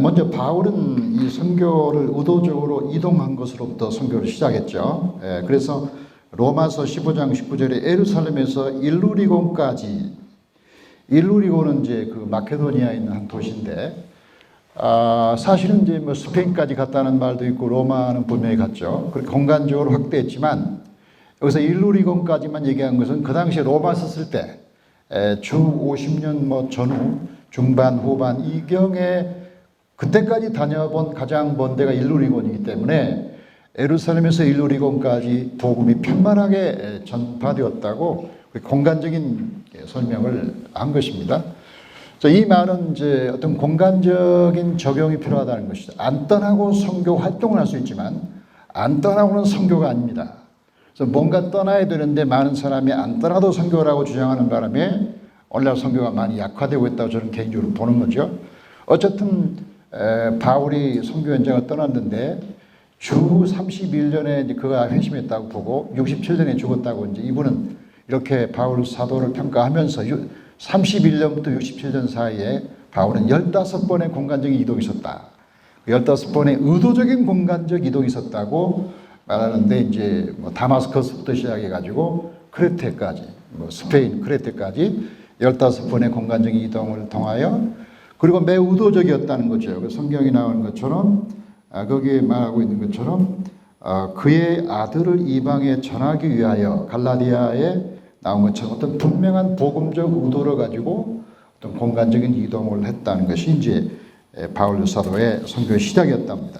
먼저 바울은 이 선교를 의도적으로 이동한 것으로부터 선교를 시작했죠. 그래서 로마서 15장 19절에 예루살렘에서 일루리곤까지 일루리곤은 이제 그 마케도니아에 있는 한 도시인데 사실은 이제 뭐 스페인까지 갔다는 말도 있고 로마는 분명히 갔죠. 그렇게 공간적으로 확대했지만 여기서 일루리곤까지만 얘기한 것은 그 당시에 로마 썼을 때 주 50년 뭐 전후 중반 후반 이경에 그때까지 다녀본 가장 먼 데가 일루리곤이기 때문에 예루살렘에서 일루리곤까지 복음이 편만하게 전파되었다고 공간적인 설명을 한 것입니다. 이 말은 이제 어떤 공간적인 적용이 필요하다는 것이죠. 안 떠나고 선교 활동을 할 수 있지만 안 떠나고는 선교가 아닙니다. 그래서 뭔가 떠나야 되는데 많은 사람이 안 떠나도 선교라고 주장하는 바람에 오늘날 선교가 많이 약화되고 있다고 저는 개인적으로 보는 거죠. 어쨌든 바울이 선교 현장을 떠났는데 주 31년에 이제 그가 회심했다고 보고 67년에 죽었다고 이제 이분은 이렇게 바울 사도를 평가하면서 31년부터 67년 사이에 바울은 15번의 공간적인 이동이 있었다. 15번의 의도적인 공간적 이동이 있었다고 말하는데 이제 뭐 다마스커스부터 시작해가지고 크레테까지, 뭐 스페인 크레테까지 15번의 공간적인 이동을 통하여 그리고 매우 의도적이었다는 거죠. 성경이 나오는 것처럼 거기에 말하고 있는 것처럼 그의 아들을 이방에 전하기 위하여 갈라디아에 나온 것처럼 어떤 분명한 복음적 의도를 가지고 어떤 공간적인 이동을 했다는 것이 이제 바울 사도의 선교의 시작이었답니다.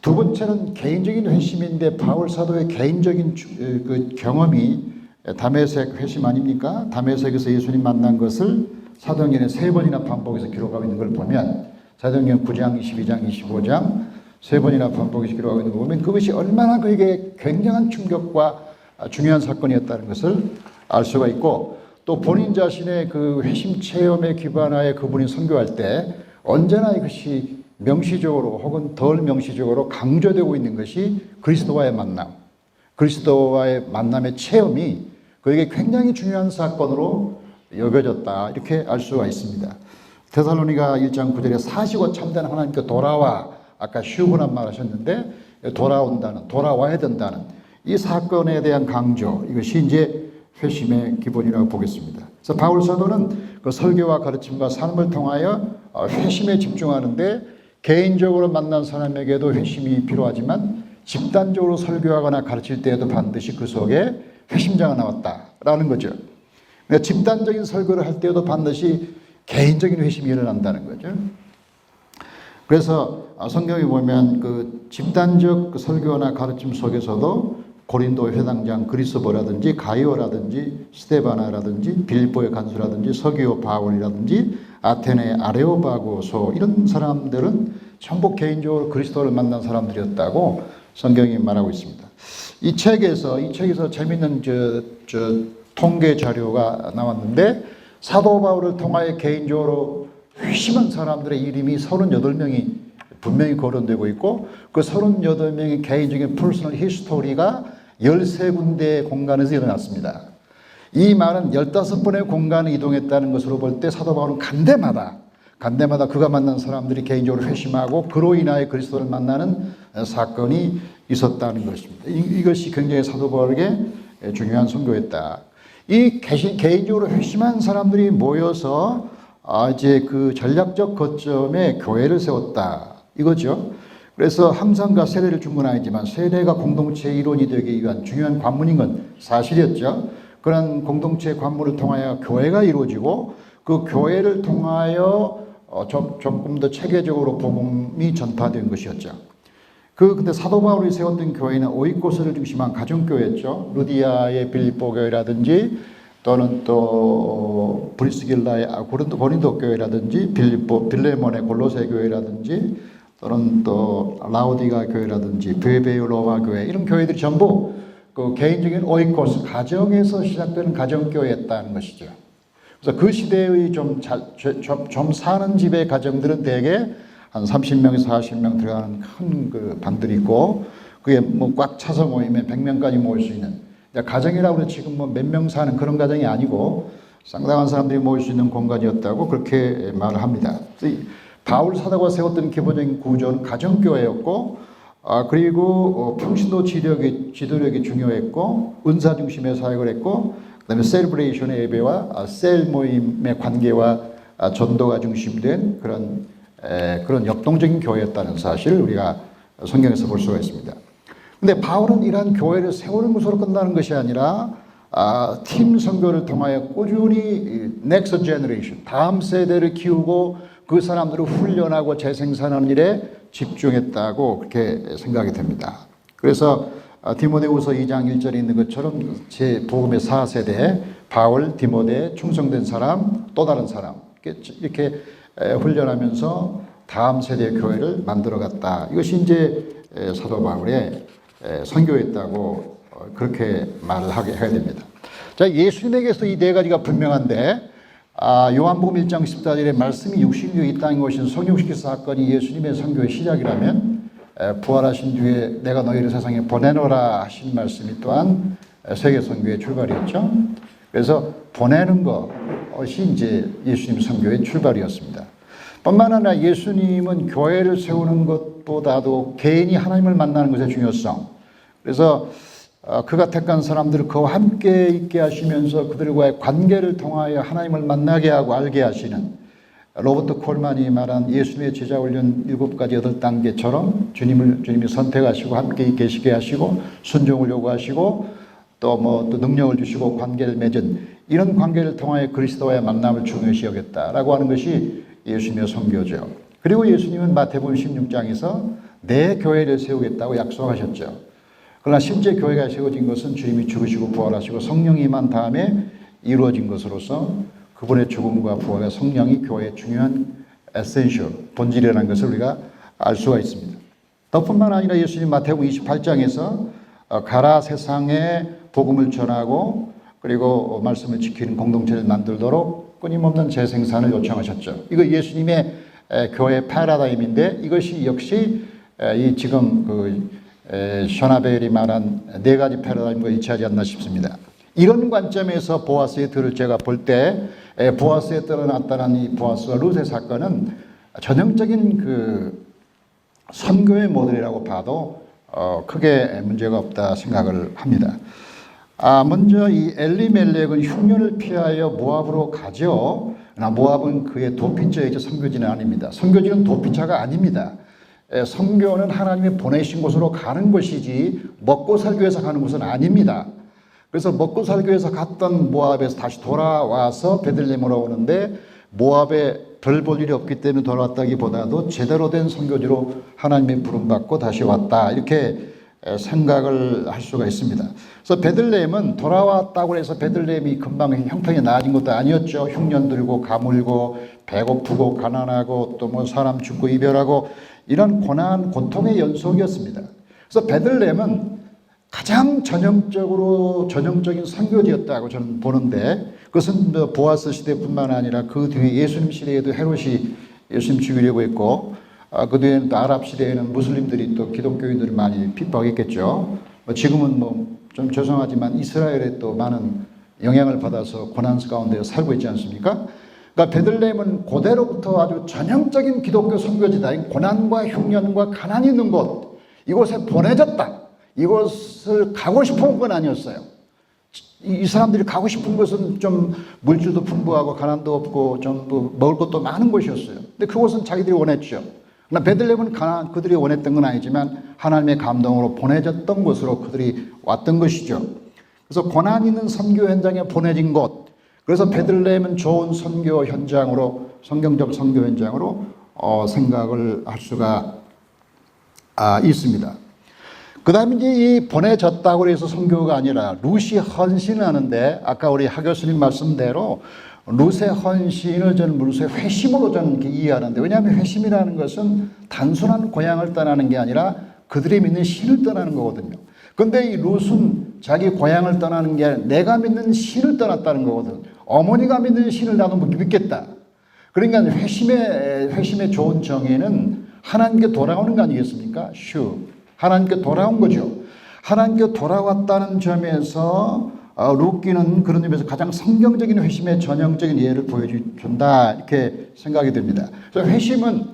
두 번째는 개인적인 회심인데 바울 사도의 개인적인 그 경험이 다메섹 회심 아닙니까? 다메섹에서 예수님 만난 것을 사도행전에 3번이나 반복해서 기록하고 있는 걸 보면 사도행전 9장, 22장, 25장 3번이나 반복해서 기록하고 있는 걸 보면 그것이 얼마나 그에게 굉장한 충격과 중요한 사건이었다는 것을 알 수가 있고 또 본인 자신의 그 회심 체험에 기반하여 그분이 선교할 때 언제나 이것이 명시적으로 혹은 덜 명시적으로 강조되고 있는 것이 그리스도와의 만남, 그리스도와의 만남의 체험이 그에게 굉장히 중요한 사건으로 여겨졌다 이렇게 알 수가 있습니다. 데살로니가 1장 9절에 사시고 참된 하나님께 돌아와 아까 슈브란 말 하셨는데 돌아와야 된다는 이 사건에 대한 강조 이것이 이제 회심의 기본이라고 보겠습니다. 그래서 바울 사도는 그 설교와 가르침과 삶을 통하여 회심에 집중하는데 개인적으로 만난 사람에게도 회심이 필요하지만 집단적으로 설교하거나 가르칠 때에도 반드시 그 속에 회심자가 나왔다라는 거죠. 그러니까 집단적인 설교를 할 때에도 반드시 개인적인 회심이 일어난다는 거죠. 그래서 성경에 보면 그 집단적 설교나 가르침 속에서도 고린도 회당장 그리스도라든지 가이오라든지 스데바나라든지 빌립보의 간수라든지 서기오 바울이라든지 아테네 아레오바고소 이런 사람들은 전부 개인적으로 그리스도를 만난 사람들이었다고 성경이 말하고 있습니다. 이 책에서 재밌는 통계 자료가 나왔는데 사도 바울을 통하여 개인적으로 회심한 사람들의 이름이 38명이 분명히 거론되고 있고 그 38명의 개인적인 퍼스널 히스토리가 13군데의 공간에서 일어났습니다. 이 말은 15번의 공간을 이동했다는 것으로 볼 때 사도 바울은 간데마다 그가 만난 사람들이 개인적으로 회심하고 그로 인하여 그리스도를 만나는 사건이 있었다는 것입니다. 이것이 굉장히 사도 바울에게 중요한 선교였다. 이 개인적으로 회심한 사람들이 모여서 이제 그 전략적 거점에 교회를 세웠다. 이거죠. 그래서 항상 세례를 준 건 아니지만 세례가 공동체의 일원이 되기 위한 중요한 관문인 건 사실이었죠. 그런 공동체 관문을 통하여 교회가 이루어지고 그 교회를 통하여 조금 더 체계적으로 복음이 전파된 것이었죠. 근데 사도 바울이 세웠던 교회는 오이코스를 중심한 가정교회였죠. 루디아의 빌립보 교회라든지 또는 또 브리스길라의 고린도 교회라든지 빌레몬의 골로새 교회라든지 또는 또 라우디가 교회라든지 베베 로마 교회 이런 교회들이 전부 그 개인적인 오이코스 가정에서 시작되는 가정교회였다는 것이죠. 그래서 그 시대의 좀 사는 집의 가정들은 대개 한 30명에서 40명 들어가는 큰 그 방들이 있고 그게 뭐 꽉 차서 모이면 100명까지 모일 수 있는 가정이라고 해서 지금 뭐 몇 명 사는 그런 가정이 아니고 상당한 사람들이 모일 수 있는 공간이었다고 그렇게 말을 합니다. 바울 사도가 세웠던 기본적인 구조는 가정교회였고 그리고 평신도 지도력이 중요했고 은사 중심의 사역을 했고 그다음에 셀브레이션의 예배와 셀 모임의 관계와 전도가 중심된 그런 역동적인 교회였다는 사실을 우리가 성경에서 볼 수가 있습니다. 근데 바울은 이러한 교회를 세우는 것으로 끝나는 것이 아니라 팀 선교를 통하여 꾸준히 next generation 다음 세대를 키우고 그 사람들을 훈련하고 재생산하는 일에 집중했다고 그렇게 생각이 됩니다. 그래서 디모데후서 2장 1절에 있는 것처럼 제 복음의 4세대 바울, 디모데, 충성된 사람, 또 다른 사람 이렇게 훈련하면서 다음 세대의 교회를 만들어갔다. 이것이 이제 사도 바울의 선교였다고 그렇게 말을 해야 됩니다. 자, 예수님에게서 이 네 가지가 분명한데 요한복음 1장 14절에 말씀이 육신이 이 땅에 오신 성육식 사건이 예수님의 선교의 시작이라면 부활하신 뒤에 내가 너희를 세상에 보내노라 하신 말씀이 또한 세계 선교의 출발이었죠. 그래서 보내는 것이 이제 예수님 선교의 출발이었습니다. 뿐만 아니라 예수님은 교회를 세우는 것보다도 개인이 하나님을 만나는 것의 중요성. 그래서 그가 택한 사람들을 그와 함께 있게 하시면서 그들과의 관계를 통하여 하나님을 만나게 하고 알게 하시는 로버트 콜만이 말한 예수님의 제자 훈련 7가지 8단계처럼 주님이 선택하시고 함께 계시게 하시고 순종을 요구하시고 또 능력을 주시고 관계를 맺은 이런 관계를 통하여 그리스도와의 만남을 중요시 여겼다라고 하는 것이 예수님의 선교죠. 그리고 예수님은 마태복음 16장에서 내 교회를 세우겠다고 약속하셨죠. 그러나 실제 교회가 세워진 것은 주님이 죽으시고 부활하시고 성령이 임한 다음에 이루어진 것으로서 그분의 죽음과 부활과 성령이 교회의 중요한 에센셜, 본질이라는 것을 우리가 알 수가 있습니다. 뿐만 아니라 예수님 마태복음 28장에서 가라 세상에 복음을 전하고 그리고 말씀을 지키는 공동체를 만들도록 끊임없는 재생산을 요청하셨죠. 이거 예수님의 교회 패러다임인데 이것이 역시 이 지금 셔나벨이 말한 네 가지 패러다임과 일치하지 않나 싶습니다. 이런 관점에서 보아스의 들을 제가 볼 때 보아스에 나타난 이 보아스와 룻의 사건은 전형적인 그 선교의 모델이라고 봐도 크게 문제가 없다 생각을 합니다. 먼저 이 엘리멜렉은 흉년을 피하여 모압으로 가죠. 그러나 모압은 그의 도피처이죠. 선교지는 아닙니다. 선교지는 도피처가 아닙니다. 선교는 하나님이 보내신 곳으로 가는 것이지 먹고 살기 위해서 가는 곳은 아닙니다. 그래서 먹고 살기 위해서 갔던 모압에서 다시 돌아와서 베들레헴으로 오는데 모압에 별 볼 일이 없기 때문에 돌아왔다기보다도 제대로 된 선교지로 하나님의 부름받고 다시 왔다 이렇게 생각을 할 수가 있습니다. 그래서 베들레헴은 돌아왔다고 해서 베들레헴이 금방 형편이 나아진 것도 아니었죠. 흉년 들고 가물고 배고프고 가난하고 또 뭐 사람 죽고 이별하고 이런 고난, 고통의 연속이었습니다. 그래서 베들레헴은 가장 전형적인 선교지였다고 저는 보는데, 그것은 보아스 시대뿐만 아니라 그 뒤에 예수님 시대에도 헤롯이 예수님 죽이려고 했고, 그 뒤에는 또 아랍 시대에는 무슬림들이 또 기독교인들을 많이 핍박했겠죠. 지금은 좀 죄송하지만 이스라엘에 또 많은 영향을 받아서 고난 가운데 살고 있지 않습니까? 그러니까 베들레헴은 고대로부터 아주 전형적인 기독교 선교지다. 고난과 흉년과 가난이 있는 곳, 이곳에 보내졌다. 이곳을 가고 싶은 건 아니었어요. 이 사람들이 가고 싶은 것은 좀 물질도 풍부하고 가난도 없고 좀 먹을 것도 많은 곳이었어요. 근데 그곳은 자기들이 원했죠. 그러나 베들레헴은 그들이 원했던 건 아니지만 하나님의 감동으로 보내졌던 곳으로 그들이 왔던 것이죠. 그래서 고난 있는 선교 현장에 보내진 곳, 그래서 베들레헴은 좋은 선교 현장으로, 성경적 선교 현장으로 생각을 할 수가 있습니다. 그 다음에 이제 이 보내졌다고 해서 선교가 아니라 룻이 헌신을 하는데, 아까 우리 하 교수님 말씀대로 룻의 헌신을 저는 룻의 회심으로 저는 이해하는데, 왜냐하면 회심이라는 것은 단순한 고향을 떠나는 게 아니라 그들이 믿는 신을 떠나는 거거든요. 근데 이 룻은 자기 고향을 떠나는 게 아니라 내가 믿는 신을 떠났다는 거거든. 어머니가 믿는 신을 나도 믿겠다. 그러니까 회심의 좋은 정의는 하나님께 돌아오는 거 아니겠습니까? 하나님께 돌아온 거죠. 하나님께 돌아왔다는 점에서 룻기는 그런 점에서 가장 성경적인 회심의 전형적인 예를 보여준다, 이렇게 생각이 됩니다. 그래서 회심은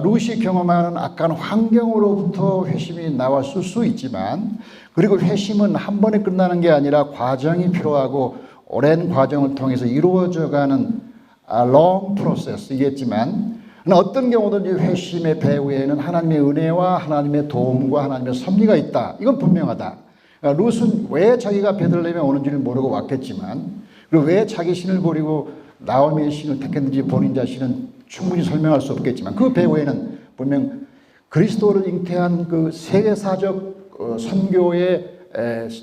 룻이 경험하는 악한 환경으로부터 회심이 나왔을 수 있지만, 그리고 회심은 한 번에 끝나는 게 아니라 과정이 필요하고 오랜 과정을 통해서 이루어져가는 long process이겠지만, 어떤 경우든지 회심의 배후에는 하나님의 은혜와 하나님의 도움과 하나님의 섭리가 있다. 이건 분명하다. 룻은 왜 자기가 베들레헴에 오는지를 모르고 왔겠지만, 그리고 왜 자기 신을 버리고 나오미의 신을 택했는지 본인 자신은 충분히 설명할 수 없겠지만, 그 배후에는 분명 그리스도를 잉태한 그 세계사적 선교의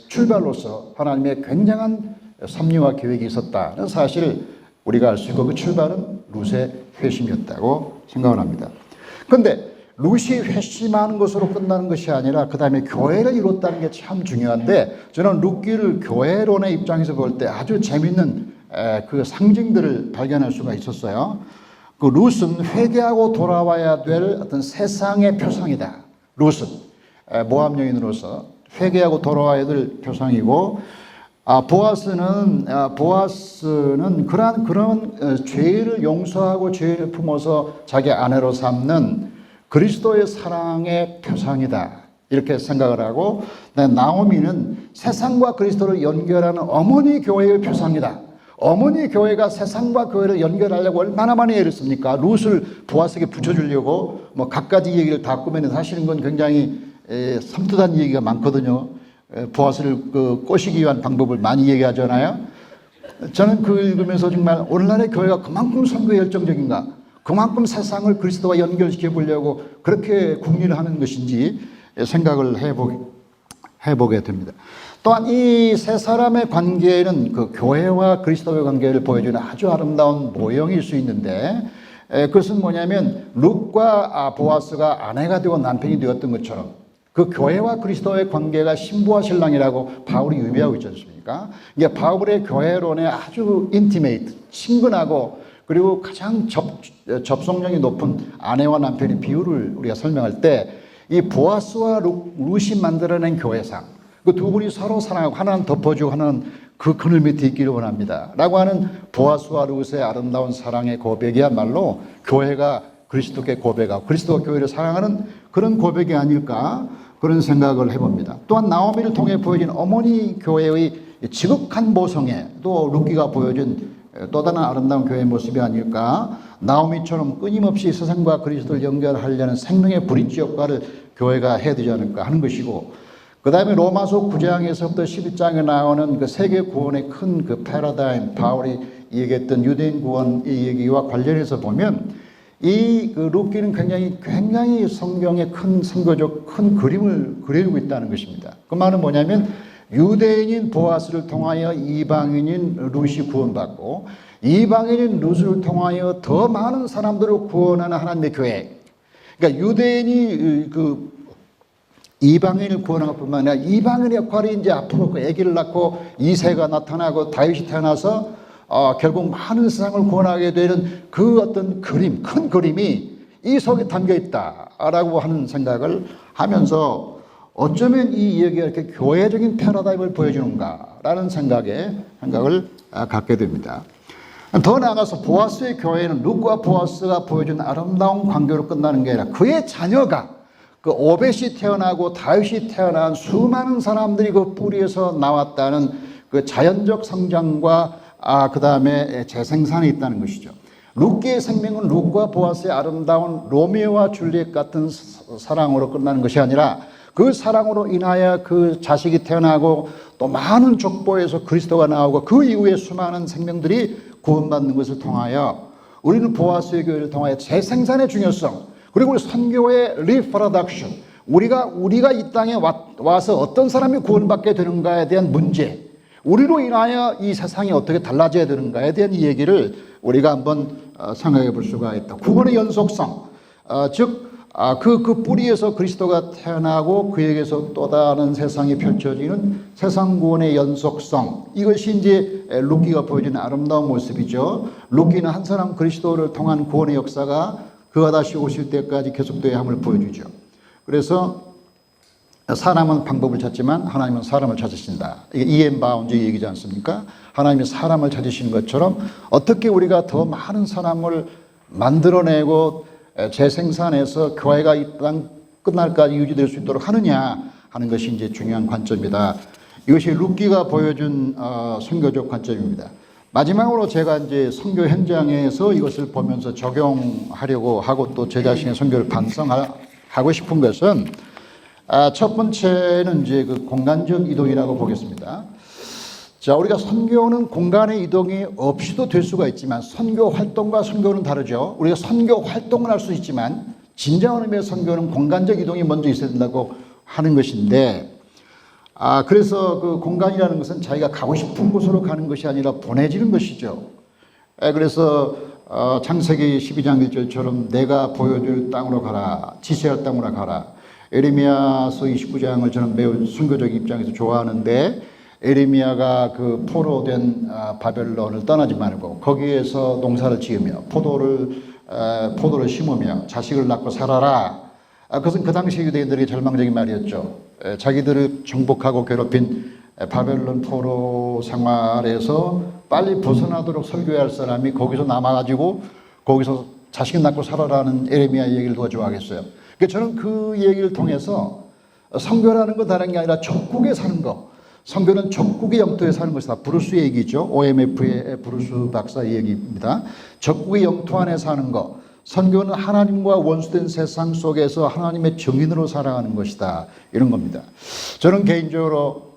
출발로서 하나님의 굉장한 섭리와 계획이 있었다는 사실을 우리가 알 수 있고, 그 출발은 룻의 회심이었다고 생각을 합니다. 그런데 룻이 회심하는 것으로 끝나는 것이 아니라 그 다음에 교회를 이뤘다는 게 참 중요한데, 저는 룻기를 교회론의 입장에서 볼 때 아주 재미있는 그 상징들을 발견할 수가 있었어요. 그 룻은 회개하고 돌아와야 될 어떤 세상의 표상이다. 룻은 모압 여인으로서 회개하고 돌아와야 될 표상이고, 보아스는 그런 죄를 용서하고 죄를 품어서 자기 아내로 삼는 그리스도의 사랑의 표상이다, 이렇게 생각을 하고, 나오미는 세상과 그리스도를 연결하는 어머니 교회의 표상이다. 어머니 교회가 세상과 교회를 연결하려고 얼마나 많이 애를 씁니까? 룻을 보아스에게 붙여주려고 갖가지 얘기를 다 꾸며내 하시는 건 굉장히 섬뜩한 얘기가 많거든요. 보아스를 꼬시기 위한 방법을 많이 얘기하잖아요. 저는 그 읽으면서 정말 오늘날의 교회가 그만큼 선교에 열정적인가, 그만큼 세상을 그리스도와 연결시켜 보려고 그렇게 국리를 하는 것인지 생각을 해보게 됩니다. 또한 이 세 사람의 관계는 그 교회와 그리스도의 관계를 보여주는 아주 아름다운 모형일 수 있는데, 그것은 뭐냐면 룻과 보아스가 아내가 되고 남편이 되었던 것처럼 그 교회와 그리스도의 관계가 신부와 신랑이라고 바울이 유비하고 있지 않습니까? 이게 바울의 교회론에 아주 인티메이트, 친근하고 그리고 가장 접속력이 높은 아내와 남편의 비율을 우리가 설명할 때, 이 보아스와 룻이 만들어낸 교회상, 그 두 분이 서로 사랑하고 하나는 덮어주고 하나는 그 그늘 밑에 있기를 원합니다 라고 하는 보아스와 룻의 아름다운 사랑의 고백이야말로 교회가 그리스도께 고백하고 그리스도가 교회를 사랑하는 그런 고백이 아닐까, 그런 생각을 해봅니다. 또한 나오미를 통해 보여진 어머니 교회의 지극한 모성애, 또 룻기가 보여준 또 다른 아름다운 교회의 모습이 아닐까, 나오미처럼 끊임없이 세상과 그리스도를 연결하려는 생명의 브릿지 역할을 교회가 해야 되지 않을까 하는 것이고, 그 다음에 로마서 9장에서부터 11장에 나오는 그 세계 구원의 큰 그 패러다임, 바울이 얘기했던 유대인 구원 이 얘기와 관련해서 보면 이 그 룻기는 굉장히 성경의 큰 선교적 큰 그림을 그리고 있다는 것입니다. 그 말은 뭐냐면 유대인인 보아스를 통하여 이방인인 룻이 구원받고, 이방인인 룻을 통하여 더 많은 사람들을 구원하는 하나님의 교회. 그러니까 유대인이 그 이방인을 구원한 것뿐만 아니라 이방인의 역할이 이제 앞으로 그 아기를 낳고 이세가 나타나고 다윗이 태어나서 결국 많은 세상을 구원하게 되는 그 어떤 그림, 큰 그림이 이 속에 담겨 있다라고 하는 생각을 하면서 어쩌면 이 이야기가 이렇게 교회적인 패러다임을 보여주는가라는 생각을 갖게 됩니다. 더 나아가서 보아스의 교회는 룻과 보아스가 보여준 아름다운 관계로 끝나는 게 아니라 그의 자녀가 그 오벳이 태어나고 다윗이 태어난 수많은 사람들이 그 뿌리에서 나왔다는 그 자연적 성장과 그 다음에 재생산이 있다는 것이죠. 룻기의 생명은 룻과 보아스의 아름다운 로미오와 줄리엣 같은 사랑으로 끝나는 것이 아니라 그 사랑으로 인하여 그 자식이 태어나고 또 많은 족보에서 그리스도가 나오고 그 이후에 수많은 생명들이 구원받는 것을 통하여 우리는 보아스의 교회를 통하여 재생산의 중요성, 그리고 우리 선교의 리프로덕션, 우리가 이 땅에 와서 어떤 사람이 구원받게 되는가에 대한 문제, 우리로 인하여 이 세상이 어떻게 달라져야 되는가에 대한 이 얘기를 우리가 한번 생각해 볼 수가 있다. 구원의 연속성, 즉 그 뿌리에서 그리스도가 태어나고 그에게서 또 다른 세상이 펼쳐지는 세상 구원의 연속성, 이것이 이제 룻기가 보여주는 아름다운 모습이죠. 룻기는 한 사람 그리스도를 통한 구원의 역사가 그가 다시 오실 때까지 계속되어야 함을 보여주죠. 그래서 사람은 방법을 찾지만 하나님은 사람을 찾으신다. 이게 이엠 바운즈 얘기지 않습니까? 하나님이 사람을 찾으시는 것처럼 어떻게 우리가 더 많은 사람을 만들어내고 재생산해서 교회가 이 땅 끝날까지 유지될 수 있도록 하느냐 하는 것이 이제 중요한 관점이다. 이것이 룻기가 보여준 선교적 관점입니다. 마지막으로 제가 이제 선교 현장에서 이것을 보면서 적용하려고 하고 또 제 자신의 선교를 반성하고 싶은 것은 첫 번째는 이제 그 공간적 이동이라고 보겠습니다. 자, 우리가 선교는 공간의 이동이 없이도 될 수가 있지만 선교 활동과 선교는 다르죠. 우리가 선교 활동을 할 수 있지만 진정한 의미의 선교는 공간적 이동이 먼저 있어야 된다고 하는 것인데, 그래서 그 공간이라는 것은 자기가 가고 싶은 곳으로 가는 것이 아니라 보내지는 것이죠. 그래서 창세기 12장 1절처럼 내가 보여줄 땅으로 가라, 지시할 땅으로 가라. 에레미야서 29장을 저는 매우 선교적 입장에서 좋아하는데, 에레미야가 그 포로된 바벨론을 떠나지 말고 거기에서 농사를 지으며 포도를 심으며 자식을 낳고 살아라. 그것은 그 당시 유대인들의 절망적인 말이었죠. 자기들을 정복하고 괴롭힌 바벨론 포로 생활에서 빨리 벗어나도록 설교해야 할 사람이 거기서 남아가지고 거기서 자식 낳고 살아라는 에레미야 얘기를 누가 좋아하겠어요. 그러니까 저는 그 얘기를 통해서 선교라는 건 다른 게 아니라 적국에 사는 거, 선교는 적국의 영토에 사는 것이다. 브루스의 얘기죠. OMF의 브루스 박사의 얘기입니다. 적국의 영토 안에 사는 것, 선교는 하나님과 원수된 세상 속에서 하나님의 증인으로 살아가는 것이다. 이런 겁니다. 저는 개인적으로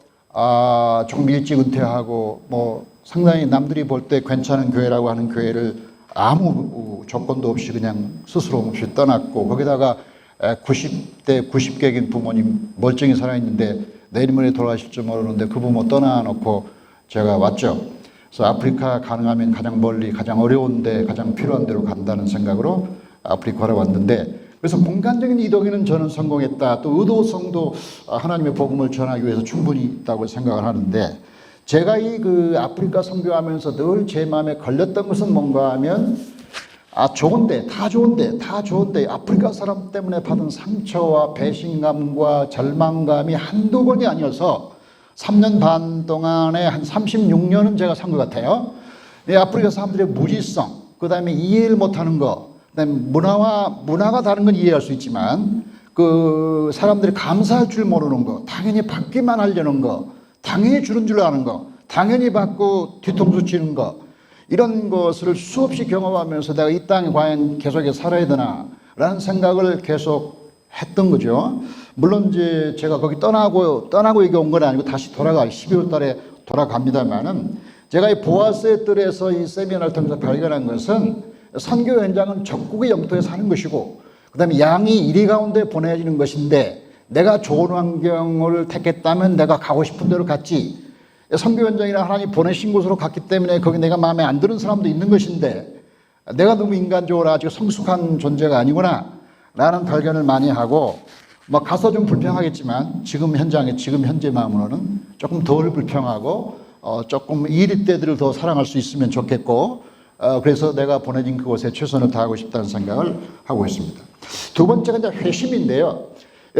조금 일찍 은퇴하고 뭐 상당히 남들이 볼 때 괜찮은 교회라고 하는 교회를 아무 조건도 없이 그냥 스스로 없이 떠났고, 거기다가 90대 90객인 부모님 멀쩡히 살아있는데 내일모레 돌아가실 줄 모르는데 그 부모 떠나놓고 제가 왔죠. 그래서 아프리카 가능하면 가장 멀리, 가장 어려운데 가장 필요한 데로 간다는 생각으로 아프리카로 왔는데, 그래서 공간적인 이동에는 저는 성공했다. 또 의도성도 하나님의 복음을 전하기 위해서 충분히 있다고 생각을 하는데, 제가 이 그 아프리카 선교하면서 늘 제 마음에 걸렸던 것은 뭔가 하면 좋은데 다 좋은데 아프리카 사람 때문에 받은 상처와 배신감과 절망감이 한두 번이 아니어서 3년 반 동안에 한 36년은 제가 산 것 같아요. 이 아프리카 사람들의 무지성, 그 다음에 이해를 못하는 거, 그 다음에 문화가 다른 건 이해할 수 있지만 그 사람들이 감사할 줄 모르는 거, 당연히 받기만 하려는 거, 당연히 주는 줄 아는 거, 당연히 받고 뒤통수 치는 거, 이런 것을 수없이 경험하면서 내가 이 땅에 과연 계속해서 살아야 되나 라는 생각을 계속 했던 거죠. 물론 이제 제가 거기 떠나고 여기 온 건 아니고 다시 12월 달에 돌아갑니다만은, 제가 이 보아스의 뜰에서 이 세미나를 통해서 발견한 것은 선교 현장은 적국의 영토에 사는 것이고, 그 다음에 양이 이리 가운데 보내지는 것인데, 내가 좋은 환경을 택했다면 내가 가고 싶은 데로 갔지, 선교 현장이나 하나님 보내신 곳으로 갔기 때문에 거기 내가 마음에 안 드는 사람도 있는 것인데 내가 너무 인간적으로 아주 성숙한 존재가 아니구나 라는 발견을 많이 하고, 뭐 가서 좀 불평하겠지만 지금 현재 마음으로는 조금 덜 불평하고 조금 이리 때들을 더 사랑할 수 있으면 좋겠고, 그래서 내가 보내진 그곳에 최선을 다하고 싶다는 생각을 하고 있습니다. 두 번째가 이제 회심인데요.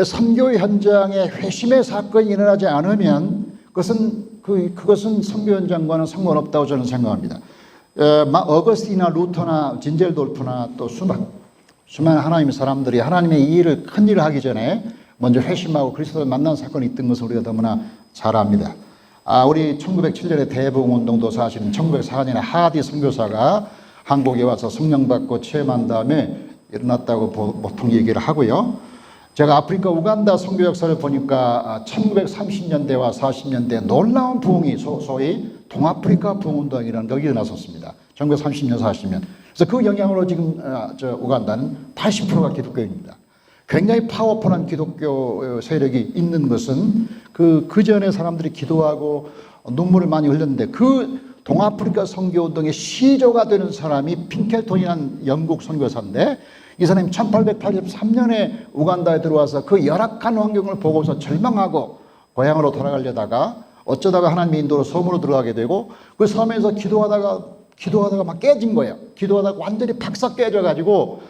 선교 현장에 회심의 사건이 일어나지 않으면 그것은 선교 현장과는 상관없다고 저는 생각합니다. 어거스티나 루터나 진젤돌프나 또 수많은 하나님의 사람들이 하나님의 이 일을 큰 일을 하기 전에 먼저 회심하고 그리스도를 만난 사건이 있던 것을 우리가 너무나 잘 압니다. 우리 1907년에 대부흥운동도 사실은 1904년에 하디 선교사가 한국에 와서 성령 받고 체험한 다음에 일어났다고 보통 얘기를 하고요. 제가 아프리카 우간다 선교 역사를 보니까 1930년대와 40년대 놀라운 부흥이 소위 동아프리카 부흥운동이라는 게 일어났었습니다. 1930년, 40년. 그래서 그 영향으로 지금 우간다는 80%가 기독교입니다. 굉장히 파워풀한 기독교 세력이 있는 것은 그 전에 사람들이 기도하고 눈물을 많이 흘렸는데 그 동아프리카 선교운동의 시조가 되는 사람이 핑켈톤이라는 영국 선교사인데 이 사람이 1883년에 우간다에 들어와서 그 열악한 환경을 보고서 절망하고 고향으로 돌아가려다가 어쩌다가 하나님의 인도로 섬으로 들어가게 되고 그 섬에서 기도하다가 막 깨진 거예요. 기도하다가 완전히 박사 깨져가지고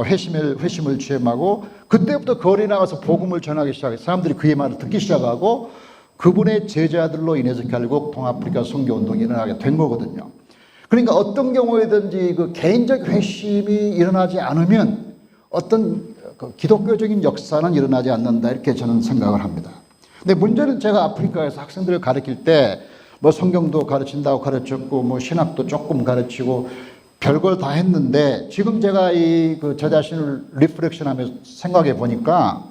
회심을 취임하고 그때부터 거리 나가서 복음을 전하기 시작해서 사람들이 그의 말을 듣기 시작하고 그분의 제자들로 인해서 결국 동아프리카 선교운동이 일어나게 된 거거든요. 그러니까 어떤 경우에든지 그 개인적 회심이 일어나지 않으면 어떤 그 기독교적인 역사는 일어나지 않는다 이렇게 저는 생각을 합니다. 근데 문제는 제가 아프리카에서 학생들을 가르칠 때 뭐 성경도 가르친다고 가르쳤고 뭐 신학도 조금 가르치고 별걸 다 했는데 지금 제가 저 자신을 리프렉션하면서 생각해 보니까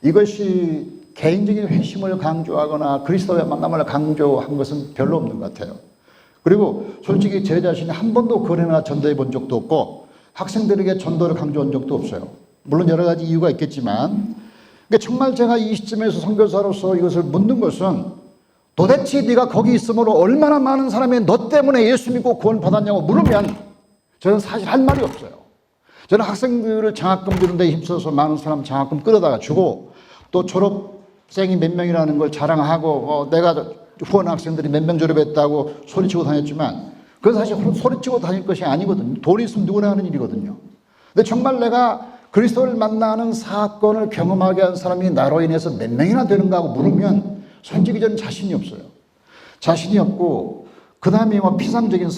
이것이 개인적인 회심을 강조하거나 그리스도의 만남을 강조한 것은 별로 없는 것 같아요. 그리고 솔직히 제 자신이 한 번도 거래나 전도해 본 적도 없고 학생들에게 전도를 강조한 적도 없어요. 물론 여러 가지 이유가 있겠지만 그러니까 정말 제가 이 시점에서 선교사로서 이것을 묻는 것은 도대체 네가 거기 있으므로 얼마나 많은 사람이 너 때문에 예수 믿고 구원 받았냐고 물으면 저는 사실 할 말이 없어요. 저는 학생들을 장학금 주는 데 힘써서 많은 사람 장학금 끌어다가 주고 또 졸업생이 몇 명이라는 걸 자랑하고 내가 후원 학생들이 몇 명 졸업했다고 소리치고 다녔지만 그건 사실 소리치고 다닐 것이 아니거든요. 돈이 있으면 누구나 하는 일이거든요. 근데 정말 내가 그리스도를 만나는 사건을 경험하게 한 사람이 나로 인해서 몇 명이나 되는가 하고 물으면 솔직히 저는 자신이 없어요. 자신이 없고 그 다음에 뭐 피상적인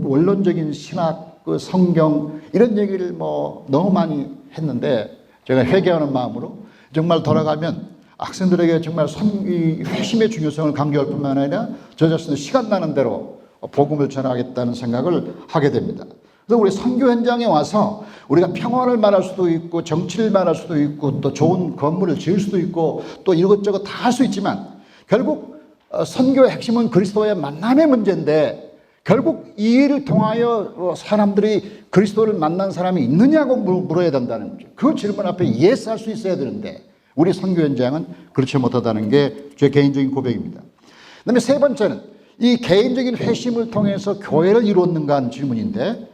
원론적인 신학, 그 성경 이런 얘기를 뭐 너무 많이 했는데 제가 회개하는 마음으로 정말 돌아가면 학생들에게 정말 이 회심의 중요성을 강조할 뿐만 아니라 저 자신도 시간 나는 대로 복음을 전하겠다는 생각을 하게 됩니다. 그래서 우리 선교 현장에 와서 우리가 평화를 말할 수도 있고 정치를 말할 수도 있고 또 좋은 건물을 지을 수도 있고 또 이것저것 다 할 수 있지만 결국 선교의 핵심은 그리스도의 만남의 문제인데 결국 이 일을 통하여 사람들이 그리스도를 만난 사람이 있느냐고 물어야 된다는 거죠. 그 질문 앞에 yes 할 수 있어야 되는데 우리 선교 현장은 그렇지 못하다는 게 제 개인적인 고백입니다. 그다음에 세 번째는 이 개인적인 회심을 통해서 교회를 이루었는가 하는 질문인데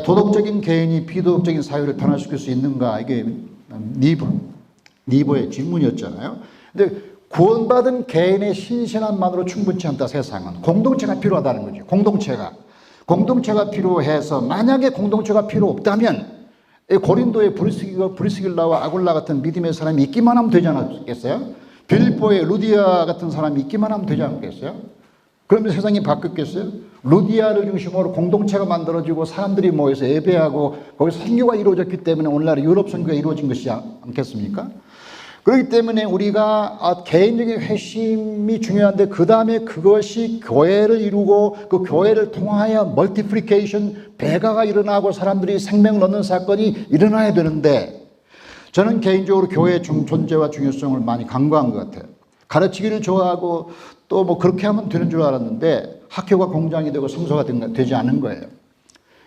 도덕적인 개인이 비도덕적인 사회를 변화시킬 수 있는가 이게 니버의 질문이었잖아요. 근데 구원받은 개인의 신신함만으로 충분치 않다. 세상은 공동체가 필요하다는 거죠. 공동체가 필요해서 만약에 공동체가 필요 없다면 고린도의 브리스길라와 아굴라 같은 믿음의 사람이 있기만 하면 되지 않겠어요? 빌립보의 루디아 같은 사람이 있기만 하면 되지 않겠어요? 그러면 세상이 바뀌었겠어요? 루디아를 중심으로 공동체가 만들어지고 사람들이 모여서 예배하고 거기서 선교가 이루어졌기 때문에 오늘날 유럽 선교가 이루어진 것이 않겠습니까? 그렇기 때문에 우리가 개인적인 회심이 중요한데 그 다음에 그것이 교회를 이루고 그 교회를 통하여 멀티플리케이션 배가가 일어나고 사람들이 생명을 얻는 사건이 일어나야 되는데 저는 개인적으로 교회의 존재와 중요성을 많이 간과한 것 같아요. 가르치기를 좋아하고 또 뭐 그렇게 하면 되는 줄 알았는데 학교가 공장이 되고 성소가 되지 않은 거예요.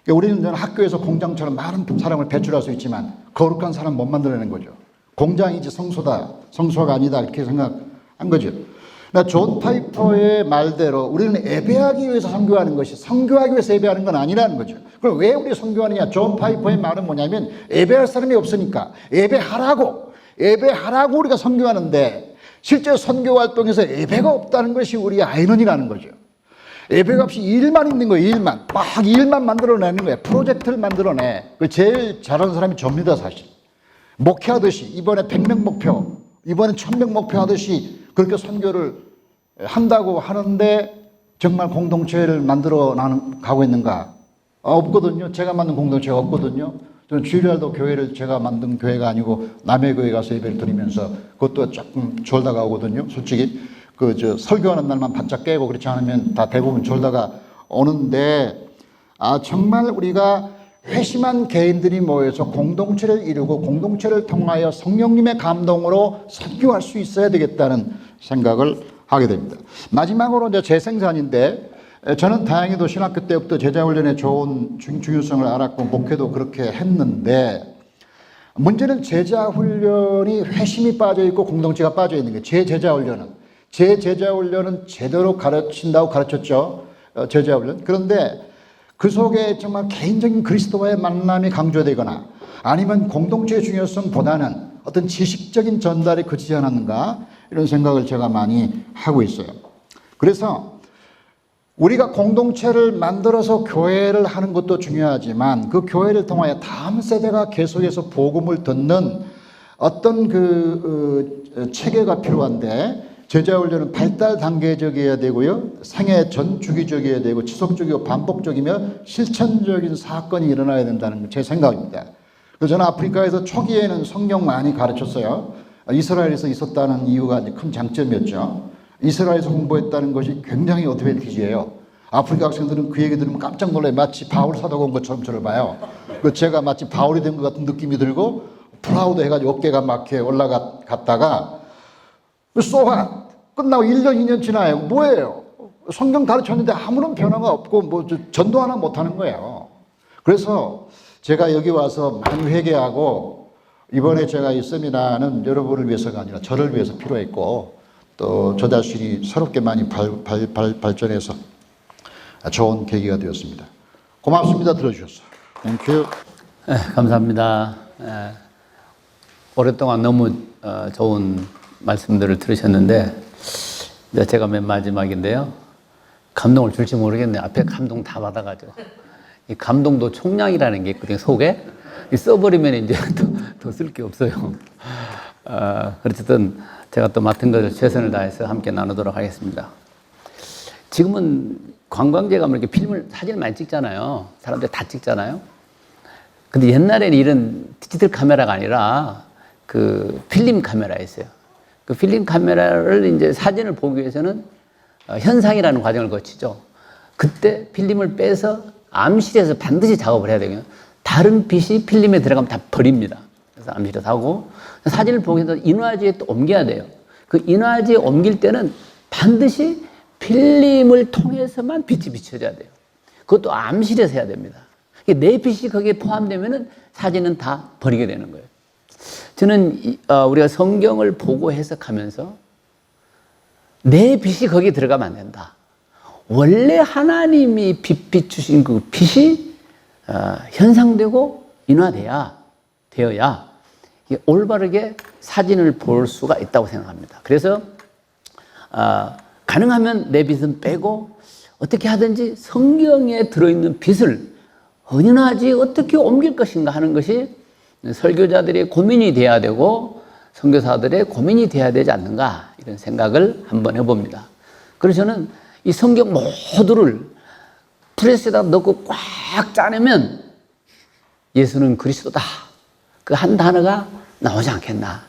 그러니까 우리는 학교에서 공장처럼 많은 사람을 배출할 수 있지만 거룩한 사람 못 만들어내는 거죠. 공장이지 성소가 아니다 이렇게 생각한 거죠. 그러니까 존 파이퍼의 말대로 우리는 예배하기 위해서 선교하는 것이 선교하기 위해서 예배하는 건 아니라는 거죠. 그럼 왜 우리 선교하느냐? 존 파이퍼의 말은 뭐냐면 예배할 사람이 없으니까 예배하라고 우리가 선교하는데 실제 선교 활동에서 예배가 없다는 것이 우리의 아이러니라는 거죠. 예배가 없이 일만 있는 거예요. 일만 만들어내는 거예요. 프로젝트를 만들어내. 제일 잘하는 사람이 접니다, 사실. 목회하듯이 이번에 100명 목표, 이번에 1000명 목표 하듯이 그렇게 선교를 한다고 하는데 정말 공동체를 만들어 가고 있는가? 없거든요. 제가 만든 공동체가 없거든요. 저는 주일날도 교회를 제가 만든 교회가 아니고 남의 교회 가서 예배를 드리면서 그것도 조금 졸다가 오거든요. 솔직히 설교하는 날만 바짝 깨고 그렇지 않으면 다 대부분 졸다가 오는데 정말 우리가 회심한 개인들이 모여서 공동체를 이루고 공동체를 통하여 성령님의 감동으로 선교할 수 있어야 되겠다는 생각을 하게 됩니다. 마지막으로 이제 재생산인데 저는 다행히도 신학교 때부터 제자훈련의 좋은 중요성을 알았고 목회도 그렇게 했는데 문제는 제자훈련이 회심이 빠져 있고 공동체가 빠져 있는 거예요. 제 제자훈련은 제대로 가르친다고 가르쳤죠. 제자훈련. 그런데 그 속에 정말 개인적인 그리스도와의 만남이 강조되거나 아니면 공동체의 중요성보다는 어떤 지식적인 전달이 그치지 않았는가 이런 생각을 제가 많이 하고 있어요. 그래서 우리가 공동체를 만들어서 교회를 하는 것도 중요하지만 그 교회를 통하여 다음 세대가 계속해서 복음을 듣는 어떤 체계가 필요한데 제자훈련은 발달 단계적이어야 되고요. 생애 전 주기적이어야 되고 지속적이고 반복적이며 실천적인 사건이 일어나야 된다는 제 생각입니다. 그래서 저는 아프리카에서 초기에는 성경 많이 가르쳤어요. 이스라엘에서 있었다는 이유가 큰 장점이었죠. 이스라엘에서 공부했다는 것이 굉장히 어드밴티지예요. 아프리카 학생들은 그 얘기 들으면 깜짝 놀라요. 마치 바울 사도가 온 것처럼 저를 봐요. 제가 마치 바울이 된 것 같은 느낌이 들고 프라우드 해가지고 어깨가 막 이렇게 올라갔다가 소화 끝나고 1년 2년 지나요. 뭐예요? 성경 가르쳤는데 아무런 변화가 없고 전도 하나 못하는 거예요. 그래서 제가 여기 와서 많이 회개하고 이번에 제가 이 세미나는 여러분을 위해서가 아니라 저를 위해서 필요했고 또 저 자신이 새롭게 많이 발전해서 좋은 계기가 되었습니다. 고맙습니다. 들어주셔서. 땡큐. 감사합니다. 오랫동안 너무 좋은 말씀들을 들으셨는데 이제 제가 맨 마지막인데요. 감동을 줄지 모르겠네요. 앞에 감동 다 받아가지고. 이 감동도 총량이라는 게 있거든요. 속에. 써버리면 이제 더 쓸 게 없어요. 어쨌든 제가 또 맡은 것을 최선을 다해서 함께 나누도록 하겠습니다. 지금은 관광지에 가면 이렇게 사진을 많이 찍잖아요. 사람들이 다 찍잖아요. 근데 옛날에는 이런 디지털 카메라가 아니라 그 필름 카메라였어요. 그 필름 카메라를 이제 사진을 보기 위해서는 현상이라는 과정을 거치죠. 그때 필름을 빼서 암실에서 반드시 작업을 해야 되거든요. 다른 빛이 필름에 들어가면 다 버립니다. 그래서 암실에서 하고 사진을 보기 위해서 인화지에 또 옮겨야 돼요. 그 인화지에 옮길 때는 반드시 필름을 통해서만 빛이 비춰져야 돼요. 그것도 암실에서 해야 됩니다. 내 빛이 거기에 포함되면은 사진은 다 버리게 되는 거예요. 저는 우리가 성경을 보고 해석하면서 내 빛이 거기에 들어가면 안 된다. 원래 하나님이 빛 비추신 그 빛이 현상되고 되어야 올바르게 사진을 볼 수가 있다고 생각합니다. 그래서 가능하면 내 빛은 빼고 어떻게 하든지 성경에 들어있는 빛을 은연하지 어떻게 옮길 것인가 하는 것이 설교자들의 고민이 돼야 되고 선교사들의 고민이 돼야 되지 않는가 이런 생각을 한번 해봅니다. 그래서 저는 이 성경 모두를 프레스에다 넣고 꽉 짜내면 예수는 그리스도다. 그 한 단어가 나오지 않겠나.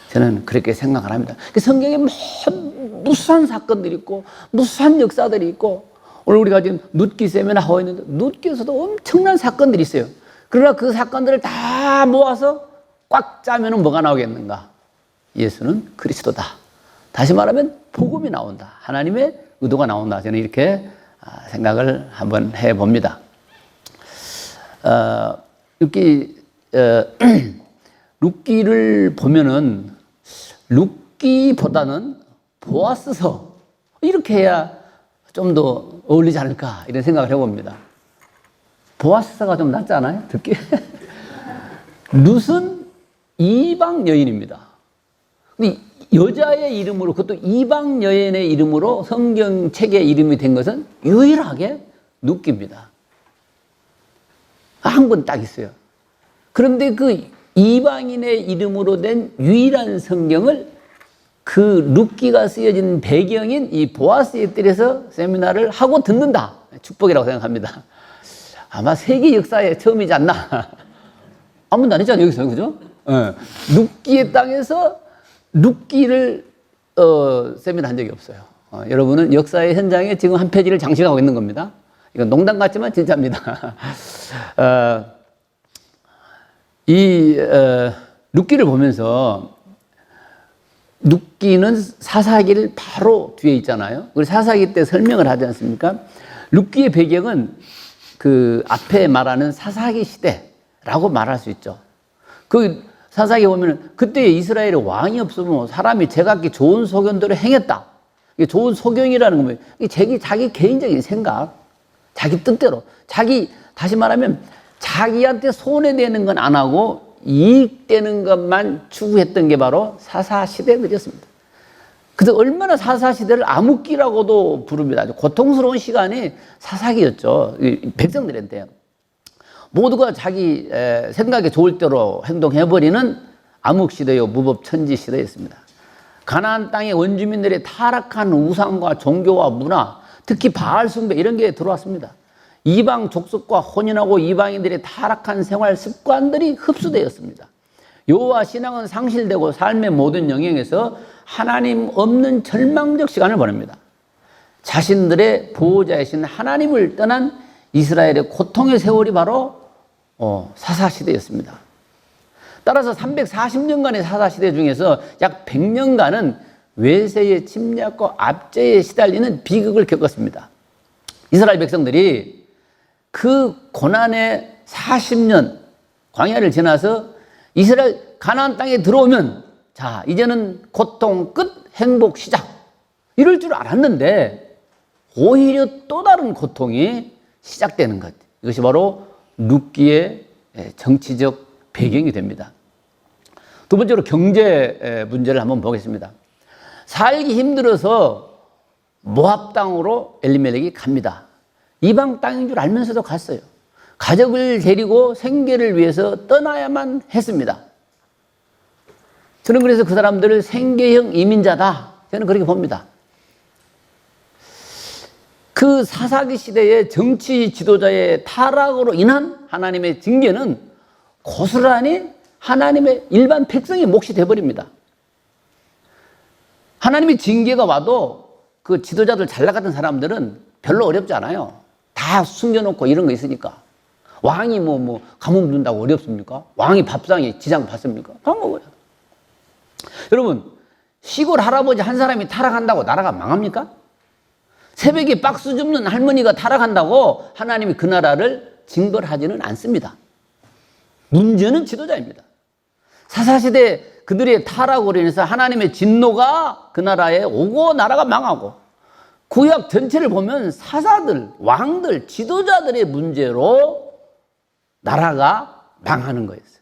저는 그렇게 생각을 합니다. 성경에 무수한 사건들이 있고 무수한 역사들이 있고 오늘 우리가 지금 룻기 세미나 하고 있는데 룻기에서도 엄청난 사건들이 있어요. 그러나 그 사건들을 다 모아서 꽉 짜면 뭐가 나오겠는가? 예수는 그리스도다. 다시 말하면 복음이 나온다. 하나님의 의도가 나온다. 저는 이렇게 생각을 한번 해봅니다. 룻기를 보면은 룻기보다는 보아스서 이렇게 해야 좀 더 어울리지 않을까 이런 생각을 해봅니다. 보아스가 좀 낫지 않아요? 듣기? 룻은 이방 여인입니다. 근데 여자의 이름으로, 그것도 이방 여인의 이름으로 성경책에 이름이 된 것은 유일하게 룻기입니다. 한 번 딱 있어요. 그런데 그 이방인의 이름으로 된 유일한 성경을 그 룻기가 쓰여진 배경인 이 보아스의 뜰에서 세미나를 하고 듣는다. 축복이라고 생각합니다. 아마 세계 역사에 처음이지 않나. 아무도 안 했잖아요, 여기서. 그죠? 룻기의 땅에서 룻기를 세미나 한 적이 없어요. 여러분은 역사의 현장에 지금 한 페이지를 장식하고 있는 겁니다. 이건 농담 같지만 진짜입니다. 룻기를 보면서 룻기는 사사기를 바로 뒤에 있잖아요. 우리 사사기 때 설명을 하지 않습니까? 룻기의 배경은 그 앞에 말하는 사사기 시대라고 말할 수 있죠. 그 사사기 보면 그때 이스라엘에 왕이 없으면 사람이 제각기 좋은 소견대로 행했다. 이게 좋은 소견이라는 건 자기 개인적인 생각, 자기 뜻대로, 다시 말하면 자기한테 손해되는 건 안 하고 이익되는 것만 추구했던 게 바로 사사시대들이었습니다. 그래서 얼마나 사사시대를 암흑기라고도 부릅니다. 아주 고통스러운 시간이 사사기였죠. 백성들한테. 모두가 자기 생각에 좋을 대로 행동해버리는 암흑시대요, 무법천지시대였습니다. 가나안 땅의 원주민들의 타락한 우상과 종교와 문화, 특히 바알 숭배 이런 게 들어왔습니다. 이방 족속과 혼인하고 이방인들의 타락한 생활 습관들이 흡수되었습니다. 여호와 신앙은 상실되고 삶의 모든 영역에서 하나님 없는 절망적 시간을 보냅니다. 자신들의 보호자이신 하나님을 떠난 이스라엘의 고통의 세월이 바로 사사시대였습니다. 따라서 340년간의 사사시대 중에서 약 100년간은 외세의 침략과 압제에 시달리는 비극을 겪었습니다. 이스라엘 백성들이 그 고난의 40년 광야를 지나서 이스라엘 가나안 땅에 들어오면 자, 이제는 고통 끝, 행복 시작 이럴 줄 알았는데 오히려 또 다른 고통이 시작되는 것. 이것이 바로 룻기의 정치적 배경이 됩니다. 두 번째로 경제 문제를 한번 보겠습니다. 살기 힘들어서 모압 땅으로 엘리멜렉이 갑니다. 이방 땅인 줄 알면서도 갔어요. 가족을 데리고 생계를 위해서 떠나야만 했습니다. 저는 그래서 그 사람들을 생계형 이민자다. 저는 그렇게 봅니다. 그 사사기 시대의 정치 지도자의 타락으로 인한 하나님의 징계는 고스란히 하나님의 일반 백성의 몫이 되어버립니다. 하나님의 징계가 와도 그 지도자들 잘 나갔던 사람들은 별로 어렵지 않아요. 다 숨겨놓고 이런 거 있으니까. 왕이 가뭄 준다고 어렵습니까? 왕이 밥상에 지장 받습니까? 다 먹어요. 여러분, 시골 할아버지 한 사람이 타락한다고 나라가 망합니까? 새벽에 박스 줍는 할머니가 타락한다고 하나님이 그 나라를 징벌하지는 않습니다. 문제는 지도자입니다. 사사시대 그들의 타락으로 인해서 하나님의 진노가 그 나라에 오고 나라가 망하고, 구약 전체를 보면 사사들, 왕들, 지도자들의 문제로 나라가 망하는 거였어요.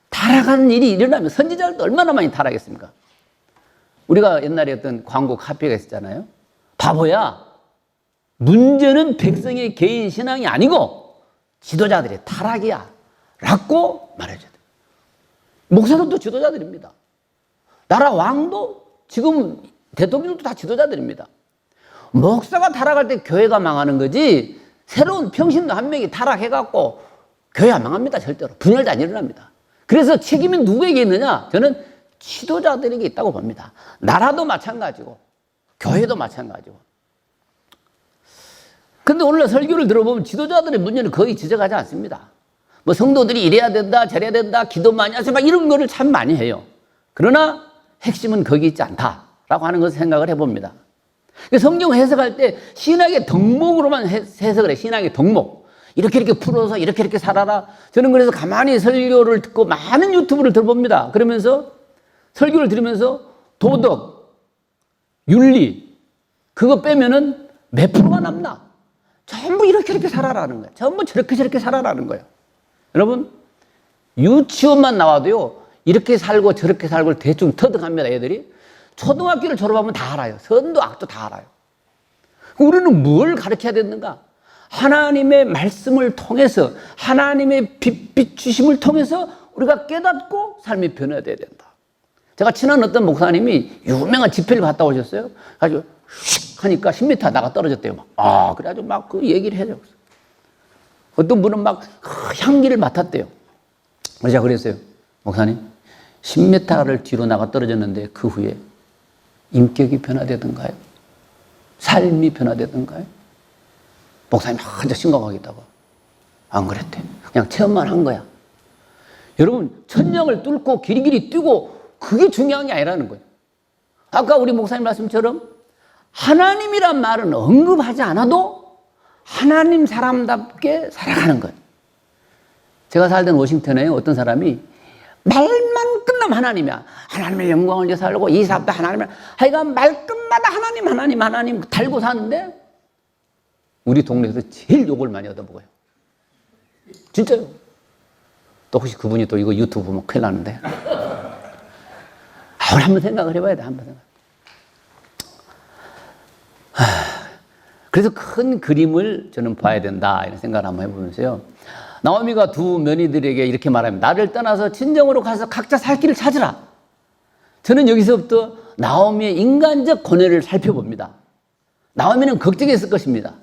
타락하는 일이 일어나면 선지자들도 얼마나 많이 타락했습니까? 우리가 옛날에 어떤 광고 카피가 있었잖아요. 바보야, 문제는 백성의 개인 신앙이 아니고 지도자들의 타락이야 라고 말해줘야 돼요. 목사들도 지도자들입니다. 나라 왕도 지금 대통령도 다 지도자들입니다. 목사가 타락할 때 교회가 망하는 거지, 새로운 평신도 한 명이 타락해갖고 교회 안 망합니다. 절대로 분열도 안 일어납니다. 그래서 책임은 누구에게 있느냐? 저는 지도자들에게 있다고 봅니다. 나라도 마찬가지고 교회도 마찬가지고. 근데 오늘 설교를 들어보면 지도자들의 문제는 거의 지적하지 않습니다. 성도들이 이래야 된다, 저래야 된다, 기도 많이 하세요, 막 이런 거를 참 많이 해요. 그러나 핵심은 거기 있지 않다라고 하는 것을 생각을 해봅니다. 성경 해석할 때 신학의 덕목으로만 해석을 해. 신학의 덕목. 이렇게 풀어서 이렇게 살아라. 저는 그래서 가만히 설교를 듣고 많은 유튜브를 들어봅니다. 그러면서 설교를 들으면서 도덕, 윤리, 그거 빼면은 몇 프로가 남나? 전부 이렇게 살아라는 거야. 전부 저렇게 살아라는 거야. 여러분, 유치원만 나와도요, 이렇게 살고 저렇게 살고 대충 터득합니다, 애들이. 초등학교를 졸업하면 다 알아요. 선도 악도 다 알아요. 우리는 뭘 가르쳐야 되는가? 하나님의 말씀을 통해서, 하나님의 비추심을 통해서 우리가 깨닫고 삶이 변화돼야 된다. 제가 친한 어떤 목사님이 유명한 집회를 갔다 오셨어요. 가지고 휙 하니까 10m 나가 떨어졌대요. 막. 그래가지고 막 그 얘기를 해요. 어떤 분은 막 향기를 맡았대요. 그래서 제가 그랬어요. 목사님, 10m를 뒤로 나가 떨어졌는데 그 후에 인격이 변화되던가요? 삶이 변화되던가요? 목사님이 한자 심각하겠다고. 안 그랬대. 그냥 체험만 한 거야. 여러분, 천장을 뚫고 길이길이 뛰고 그게 중요한 게 아니라는 거예요. 아까 우리 목사님 말씀처럼 하나님이란 말은 언급하지 않아도 하나님 사람답게 살아가는 거예요. 제가 살던 워싱턴에 어떤 사람이 말만 끝나면 하나님이야. 하나님의 영광을 위해 살고 이 사업도 하나님이야. 하여간 말끝마다 하나님 달고 사는데 우리 동네에서 제일 욕을 많이 얻어먹어요. 진짜요. 또 혹시 그분이 또 이거 유튜브 보면 큰일 나는데. 우리 한번 생각을 해봐야 돼. 한번 생각. 그래서 큰 그림을 저는 봐야 된다 이런 생각을 한번 해보면서요. 나오미가 두 며느리들에게 이렇게 말합니다. 나를 떠나서 친정으로 가서 각자 살 길을 찾으라. 저는 여기서부터 나오미의 인간적 고뇌를 살펴봅니다. 나오미는 걱정했을 것입니다.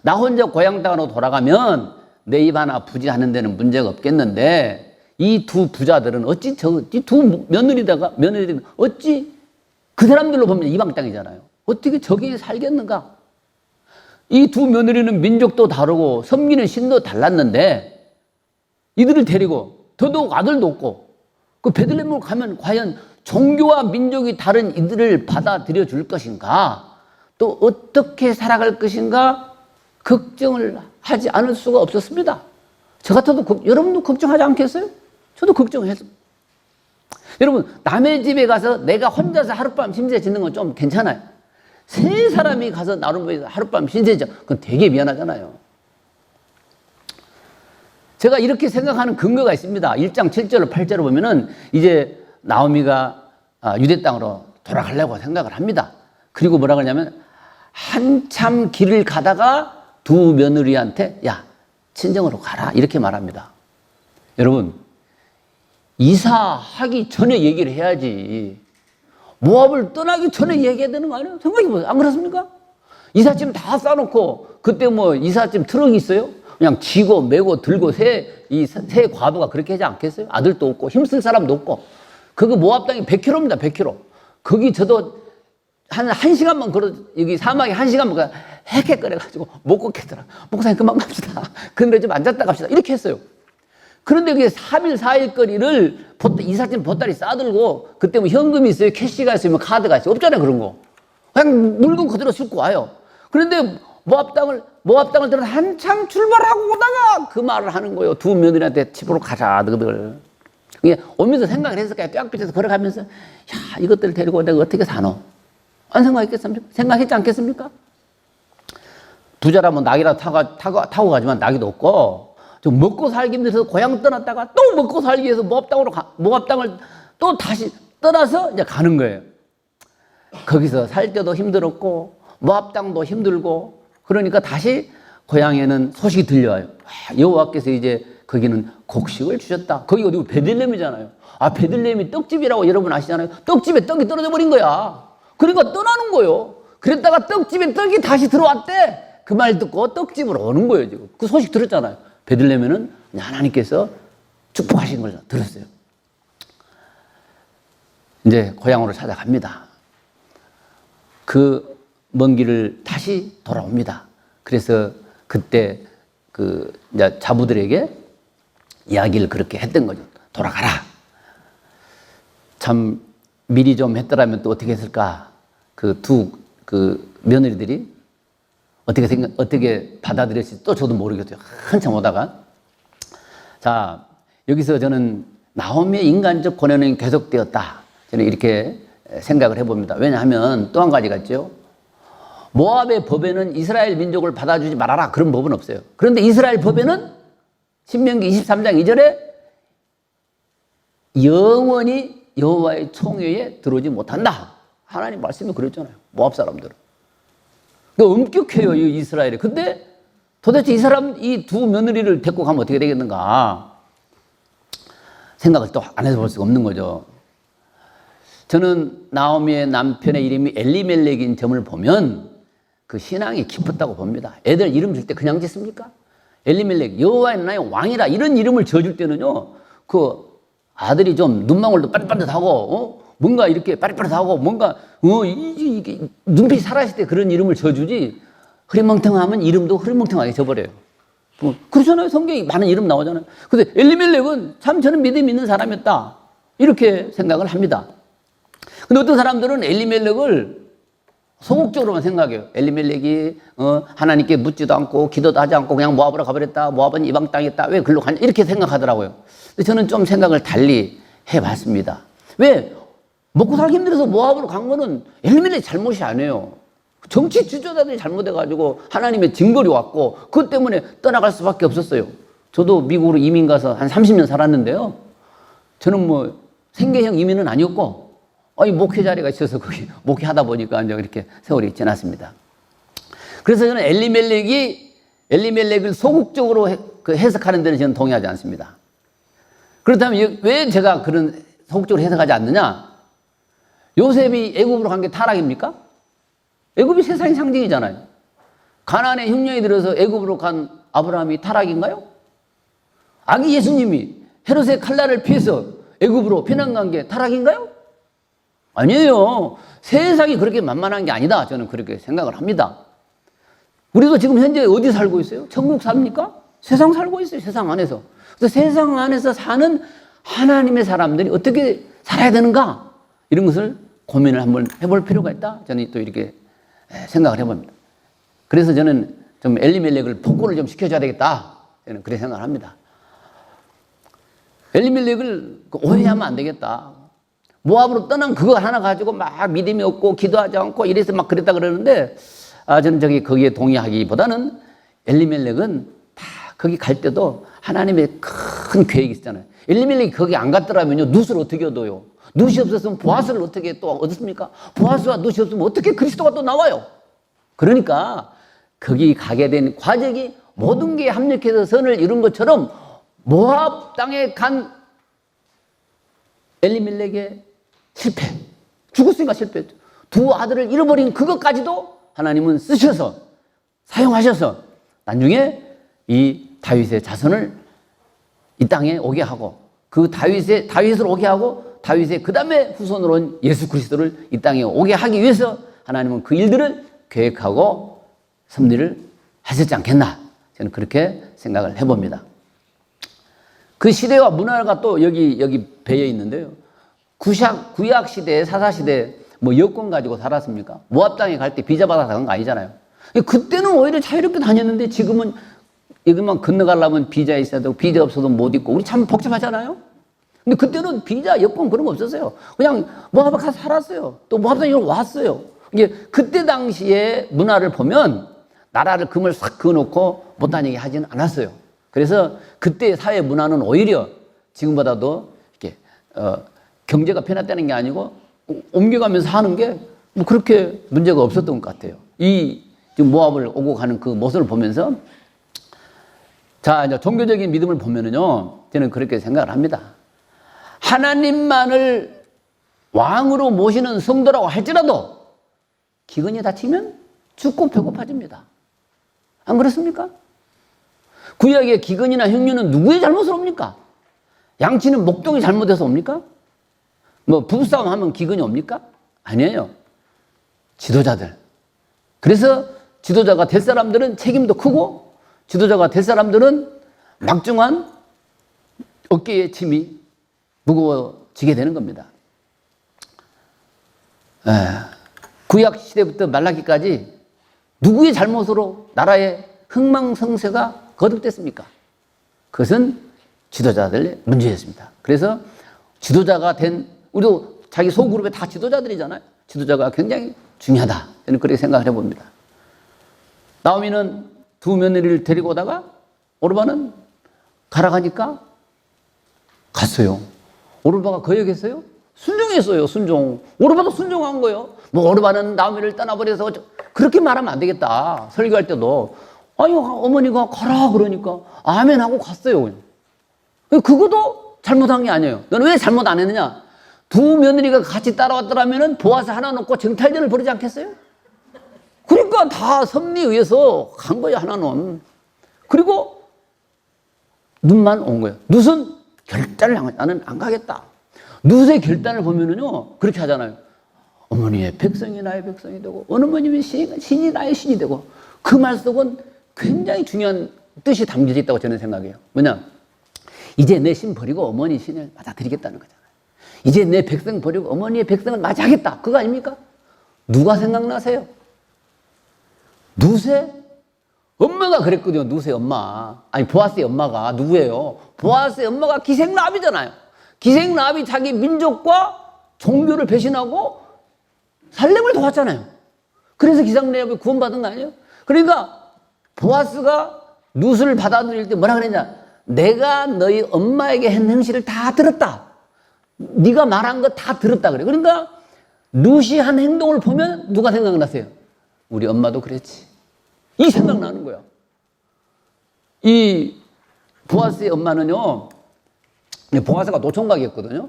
나 혼자 고향 땅으로 돌아가면 내 입 하나 부지 하는 데는 문제가 없겠는데 이 두 부자들은 어찌 이 두 며느리들은 어찌 그 사람들로 보면 이방 땅이잖아요. 어떻게 저기 살겠는가? 이 두 며느리는 민족도 다르고 섬기는 신도 달랐는데 이들을 데리고 더더욱 아들도 없고 그 베들레헴으로 가면 과연 종교와 민족이 다른 이들을 받아들여 줄 것인가? 또 어떻게 살아갈 것인가? 걱정을 하지 않을 수가 없었습니다. 저 같아도 여러분도 걱정하지 않겠어요? 저도 걱정했어요. 여러분, 남의 집에 가서 내가 혼자서 하룻밤 신세 짓는 건 좀 괜찮아요. 세 사람이 가서 나름대로 하룻밤 신세 짓, 그건 되게 미안하잖아요. 제가 이렇게 생각하는 근거가 있습니다. 1장 7절로 8절을 보면은 이제 나오미가 유대 땅으로 돌아가려고 생각을 합니다. 그리고 뭐라 그러냐면 한참 길을 가다가 두 며느리한테 야, 친정으로 가라 이렇게 말합니다. 여러분, 이사하기 전에 얘기를 해야지. 모압을 떠나기 전에 얘기해야 되는 거 아니에요? 생각해보세요. 안 그렇습니까? 이삿짐 다 싸놓고 그때 뭐 이삿짐 트럭이 있어요? 그냥 지고 메고 들고 새 과부가 그렇게 하지 않겠어요? 아들도 없고 힘쓸 사람도 없고. 그거 모압 땅이 100km입니다. 100km. 거기 저도 한 시간만 걸어, 여기 사막에 1시간만 걸어 헥헥거려가지고 못 걷겠더라. 목사님 그만 갑시다. 근데 좀 앉았다 갑시다. 이렇게 했어요. 그런데 그게 3일, 4일 거리를 이삿짐 보따리 싸들고 그때 뭐 현금이 있어요? 캐시가 있어요? 뭐 카드가 있어요? 없잖아요. 그런 거. 그냥 물건 그대로 싣고 와요. 그런데 모압 땅을 들어 한참 출발하고 오다가 그 말을 하는 거예요. 두 며느리한테 집으로 가자. 너희들. 오면서 생각을 했을 거예요. 뼈아빛에서 걸어가면서 야, 이것들 데리고 내가 어떻게 사노? 안 생각했겠습니까? 생각했지 않겠습니까? 부자라면 낙이라도 타고 가지만 낙이도 없고 좀 먹고 살기 힘들어서 고향 떠났다가 또 먹고 살기 위해서 모압 땅을 또 다시 떠나서 이제 가는 거예요. 거기서 살 때도 힘들었고 모압 땅도 힘들고 그러니까 다시 고향에는 소식이 들려와요. 여호와께서 이제 거기는 곡식을 주셨다. 거기 어디고 베들레헴이잖아요. 베들레헴이 떡집이라고 여러분 아시잖아요. 떡집에 떡이 떨어져 버린 거야. 그러니까 떠나는 거예요. 그랬다가 떡집에 떡이 다시 들어왔대. 그 말 듣고 떡집으로 오는 거예요. 지금 그 소식 들었잖아요. 베들레헴에는 하나님께서 축복하신 걸 들었어요. 이제 고향으로 찾아갑니다. 그 먼 길을 다시 돌아옵니다. 그래서 그때 그 이제 자부들에게 이야기를 그렇게 했던 거죠. 돌아가라. 참 미리 좀 했더라면 또 어떻게 했을까? 그 며느리들이 어떻게 받아들였을지 또 저도 모르겠어요. 한참 오다가. 자, 여기서 저는 나오미의 인간적 고뇌는 계속되었다. 저는 이렇게 생각을 해봅니다. 왜냐하면 또 한 가지가 있죠. 모압의 법에는 이스라엘 민족을 받아주지 말아라 그런 법은 없어요. 그런데 이스라엘 법에는 신명기 23장 2절에 영원히 여호와의 총회에 들어오지 못한다. 하나님 말씀이 그랬잖아요. 모압 사람들은. 엄격해요, 이 이스라엘이. 근데 도대체 이 사람, 이 두 며느리를 데리고 가면 어떻게 되겠는가? 생각을 또 안 해서 볼 수가 없는 거죠. 저는 나오미의 남편의 이름이 엘리멜렉인 점을 보면 그 신앙이 깊었다고 봅니다. 애들 이름 줄 때 그냥 짓습니까? 엘리멜렉, 여호와의 나의 왕이라 이런 이름을 지어줄 때는요, 그 아들이 좀 눈망울도 빠릿빠릿하고, 뭔가 이렇게 빠릿빠릿하고, 뭔가, 이게 눈빛이 살아있을 때 그런 이름을 지어주지, 흐리멍텅하면 이름도 흐리멍텅하게 지어버려요. 그렇잖아요. 성경에 많은 이름 나오잖아요. 근데 엘리멜렉은 참 저는 믿음 있는 사람이었다. 이렇게 생각을 합니다. 근데 어떤 사람들은 엘리멜렉을 소극적으로만 생각해요. 엘리멜렉이 하나님께 묻지도 않고 기도도 하지 않고 그냥 모압으로 가버렸다. 모압은 이방 땅이었다. 왜 글로 가냐. 이렇게 생각하더라고요. 근데 저는 좀 생각을 달리 해봤습니다. 왜? 먹고 살기 힘들어서 모압으로 간 거는 엘리멜렉 잘못이 아니에요. 정치 지도자들이 잘못해가지고 하나님의 징벌이 왔고 그것 때문에 떠나갈 수밖에 없었어요. 저도 미국으로 이민 가서 한 30년 살았는데요. 저는 뭐 생계형 이민은 아니었고 목회 자리가 있어서 거기 목회하다 보니까 이제 이렇게 세월이 지났습니다. 그래서 저는 엘리멜렉을 소극적으로 해석하는 데는 저는 동의하지 않습니다. 그렇다면 왜 제가 그런 소극적으로 해석하지 않느냐? 요셉이 애굽으로 간 게 타락입니까? 애굽이 세상의 상징이잖아요. 가나안에 흉년이 들어서 애굽으로 간 아브라함이 타락인가요? 아기 예수님이 헤롯의 칼날을 피해서 애굽으로 피난 간 게 타락인가요? 아니에요. 세상이 그렇게 만만한 게 아니다. 저는 그렇게 생각을 합니다. 우리도 지금 현재 어디 살고 있어요? 천국 삽니까? 세상 살고 있어요. 세상 안에서. 그래서 세상 안에서 사는 하나님의 사람들이 어떻게 살아야 되는가? 이런 것을 고민을 한번 해볼 필요가 있다. 저는 또 이렇게 생각을 해봅니다. 그래서 저는 좀 엘리멜렉을 복구를 좀 시켜줘야 되겠다. 저는 그렇게 생각을 합니다. 엘리멜렉을 오해하면 안 되겠다. 모압으로 떠난 그거 하나 가지고 막 믿음이 없고 기도하지 않고 이래서 막 그랬다 그러는데 저는 거기에 동의하기보다는 엘리멜렉은 다 거기 갈 때도 하나님의 큰 계획이 있잖아요. 엘리멜렉이 거기 안 갔더라면요, 룻을 어떻게 얻어요? 룻이 없었으면 보아스를 어떻게 또 얻었습니까? 보아스와 룻이 없으면 어떻게 그리스도가 또 나와요? 그러니까 거기 가게 된 과정이 모든 게 합력해서 선을 이룬 것처럼 모압 땅에 간 엘리멜렉의 실패, 죽었으니까 실패했죠. 두 아들을 잃어버린 그것까지도 하나님은 쓰셔서 사용하셔서 나중에 이 다윗의 자손을 이 땅에 오게 하고 그 다윗을 오게 하고 다윗의 그 다음에 후손으로 온 예수 그리스도를 이 땅에 오게 하기 위해서 하나님은 그 일들을 계획하고 섭리를 하셨지 않겠나. 저는 그렇게 생각을 해봅니다. 그 시대와 문화가 또 여기 배어 있는데요. 구약 시대, 사사 시대 뭐 여권 가지고 살았습니까? 모압 땅에 갈 때 비자 받아서 간 거 아니잖아요. 그때는 오히려 자유롭게 다녔는데 지금은 여기만 건너가려면 비자 있어야 되고 비자 없어도 못 있고 우리 참 복잡하잖아요. 근데 그때는 비자, 여권 그런 거 없었어요. 그냥 모압에 가서 살았어요. 또 모압 땅에 왔어요. 이게 그때 당시의 문화를 보면 나라를 금을 싹 그어놓고 못 다니게 하지는 않았어요. 그래서 그때의 사회 문화는 오히려 지금보다도 이렇게 경제가 편했다는 게 아니고 옮겨가면서 하는 게 뭐 그렇게 문제가 없었던 것 같아요. 이 지금 모압을 오고 가는 그 모습을 보면서 자, 이제 종교적인 믿음을 보면은요, 저는 그렇게 생각을 합니다. 하나님만을 왕으로 모시는 성도라고 할지라도 기근이 닥치면 죽고 배고파집니다. 안 그렇습니까? 구약의 기근이나 흉년은 누구의 잘못으로 옵니까? 양치는 목동이 잘못해서 옵니까? 뭐 부부싸움 하면 기근이 옵니까? 아니에요. 지도자들. 그래서 지도자가 될 사람들은 책임도 크고 지도자가 될 사람들은 막중한 어깨의 짐이 무거워지게 되는 겁니다. 구약 시대부터 말라기까지 누구의 잘못으로 나라의 흥망성쇠가 거듭됐습니까? 그것은 지도자들의 문제였습니다. 그래서 지도자가 된 우리도 자기 소그룹에 다 지도자들이잖아요. 지도자가 굉장히 중요하다. 저는 그렇게 생각을 해봅니다. 나오미는 두 며느리를 데리고 오다가 오르바는 가라 가니까 갔어요. 오르바가 거역했어요? 순종했어요. 순종. 오르바도 순종한 거예요. 뭐 오르바는 나오미를 떠나버려서 그렇게 말하면 안 되겠다. 설교할 때도 아니 어머니가 가라 그러니까 아멘 하고 갔어요. 그것도 잘못한 게 아니에요. 너는 왜 잘못 안 했느냐? 두 며느리가 같이 따라왔더라면 보아스 하나 놓고 정탈전을 벌이지 않겠어요? 그러니까 다 섭리에 의해서 간 거예요, 하나는. 그리고 룻만 온 거예요. 룻은 결단을 한 거예요. 나는 안 가겠다. 룻의 결단을 보면은요, 그렇게 하잖아요. 어머니의 백성이 나의 백성이 되고, 어머님의 신이 나의 신이 되고, 그 말 속은 굉장히 중요한 뜻이 담겨져 있다고 저는 생각해요. 뭐냐? 이제 내 신 버리고 어머니 신을 맞아들이겠다는 거잖아요. 이제 내 백성 버리고 어머니의 백성을 맞이하겠다. 그거 아닙니까? 누가 생각나세요? 룻의 엄마가 그랬거든요. 룻의 엄마. 아니 보아스의 엄마가 누구예요? 보아스의 엄마가 기생라합이잖아요. 기생라합이 자기 민족과 종교를 배신하고 살렘을 도왔잖아요. 그래서 기생라합이 구원받은 거 아니에요? 그러니까 보아스가 룻을 받아들일 때 뭐라 그랬냐? 내가 너희 엄마에게 한 행실을 다 들었다. 네가 말한 거 다 들었다 그래. 그러니까 룻이 한 행동을 보면 누가 생각나세요? 우리 엄마도 그랬지. 이 생각나는 거야. 이 보아스의 엄마는요, 보아스가 노총각이었거든요.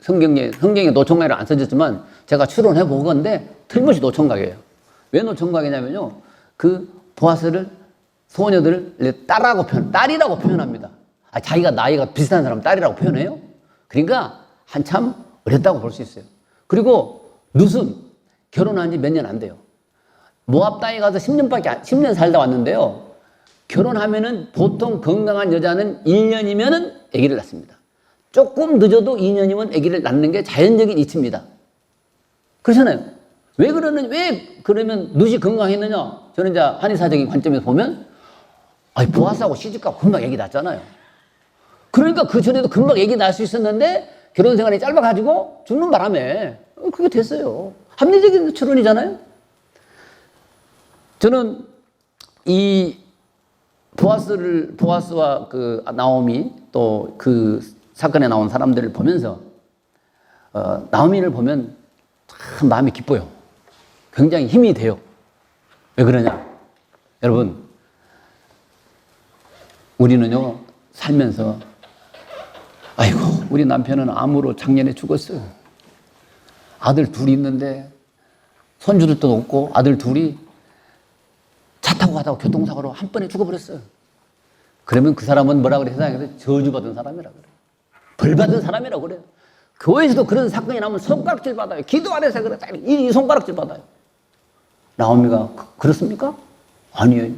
성경에 노총각이라 안 써졌지만 제가 추론해 보건데 틀림없이 노총각이에요. 왜 노총각이냐면요, 그 보아스를 소녀들을 딸이라고 표현합니다. 자기가 나이가 비슷한 사람 딸이라고 표현해요. 그러니까 한참 어렸다고 볼 수 있어요. 그리고 룻은 결혼한 지 몇 년 안 돼요. 모압 땅에 가서 10년 살다 왔는데요. 결혼하면은 보통 건강한 여자는 1년이면은 아기를 낳습니다. 조금 늦어도 2년이면 아기를 낳는 게 자연적인 이치입니다. 그렇잖아요. 왜 그러면 룻이 건강했느냐? 저는 이제 한의사적인 관점에서 보면, 보아스하고 시집가고 금방 아기 낳았잖아요. 그러니까 그 전에도 금방 아기 낳을 수 있었는데 결혼 생활이 짧아가지고 죽는 바람에 그게 됐어요. 합리적인 추론이잖아요. 저는 이 보아스와 그 나오미 또 그 사건에 나온 사람들을 보면서 나오미를 보면 참 마음이 기뻐요. 굉장히 힘이 돼요. 왜 그러냐? 여러분, 우리는요 살면서 아이고 우리 남편은 암으로 작년에 죽었어요. 아들 둘이 있는데 손주들도 없고 아들 둘이 차 타고 가다가 교통사고로 한 번에 죽어버렸어요. 그러면 그 사람은 뭐라 그래? 세상에서 저주받은 사람이라 그래요. 벌받은 사람이라고 그래요. 교회에서도 그런 사건이 나오면 손가락질 받아요. 기도 안 해서 그래. 이 손가락질 받아요. 나오미가 그렇습니까? 아니에요.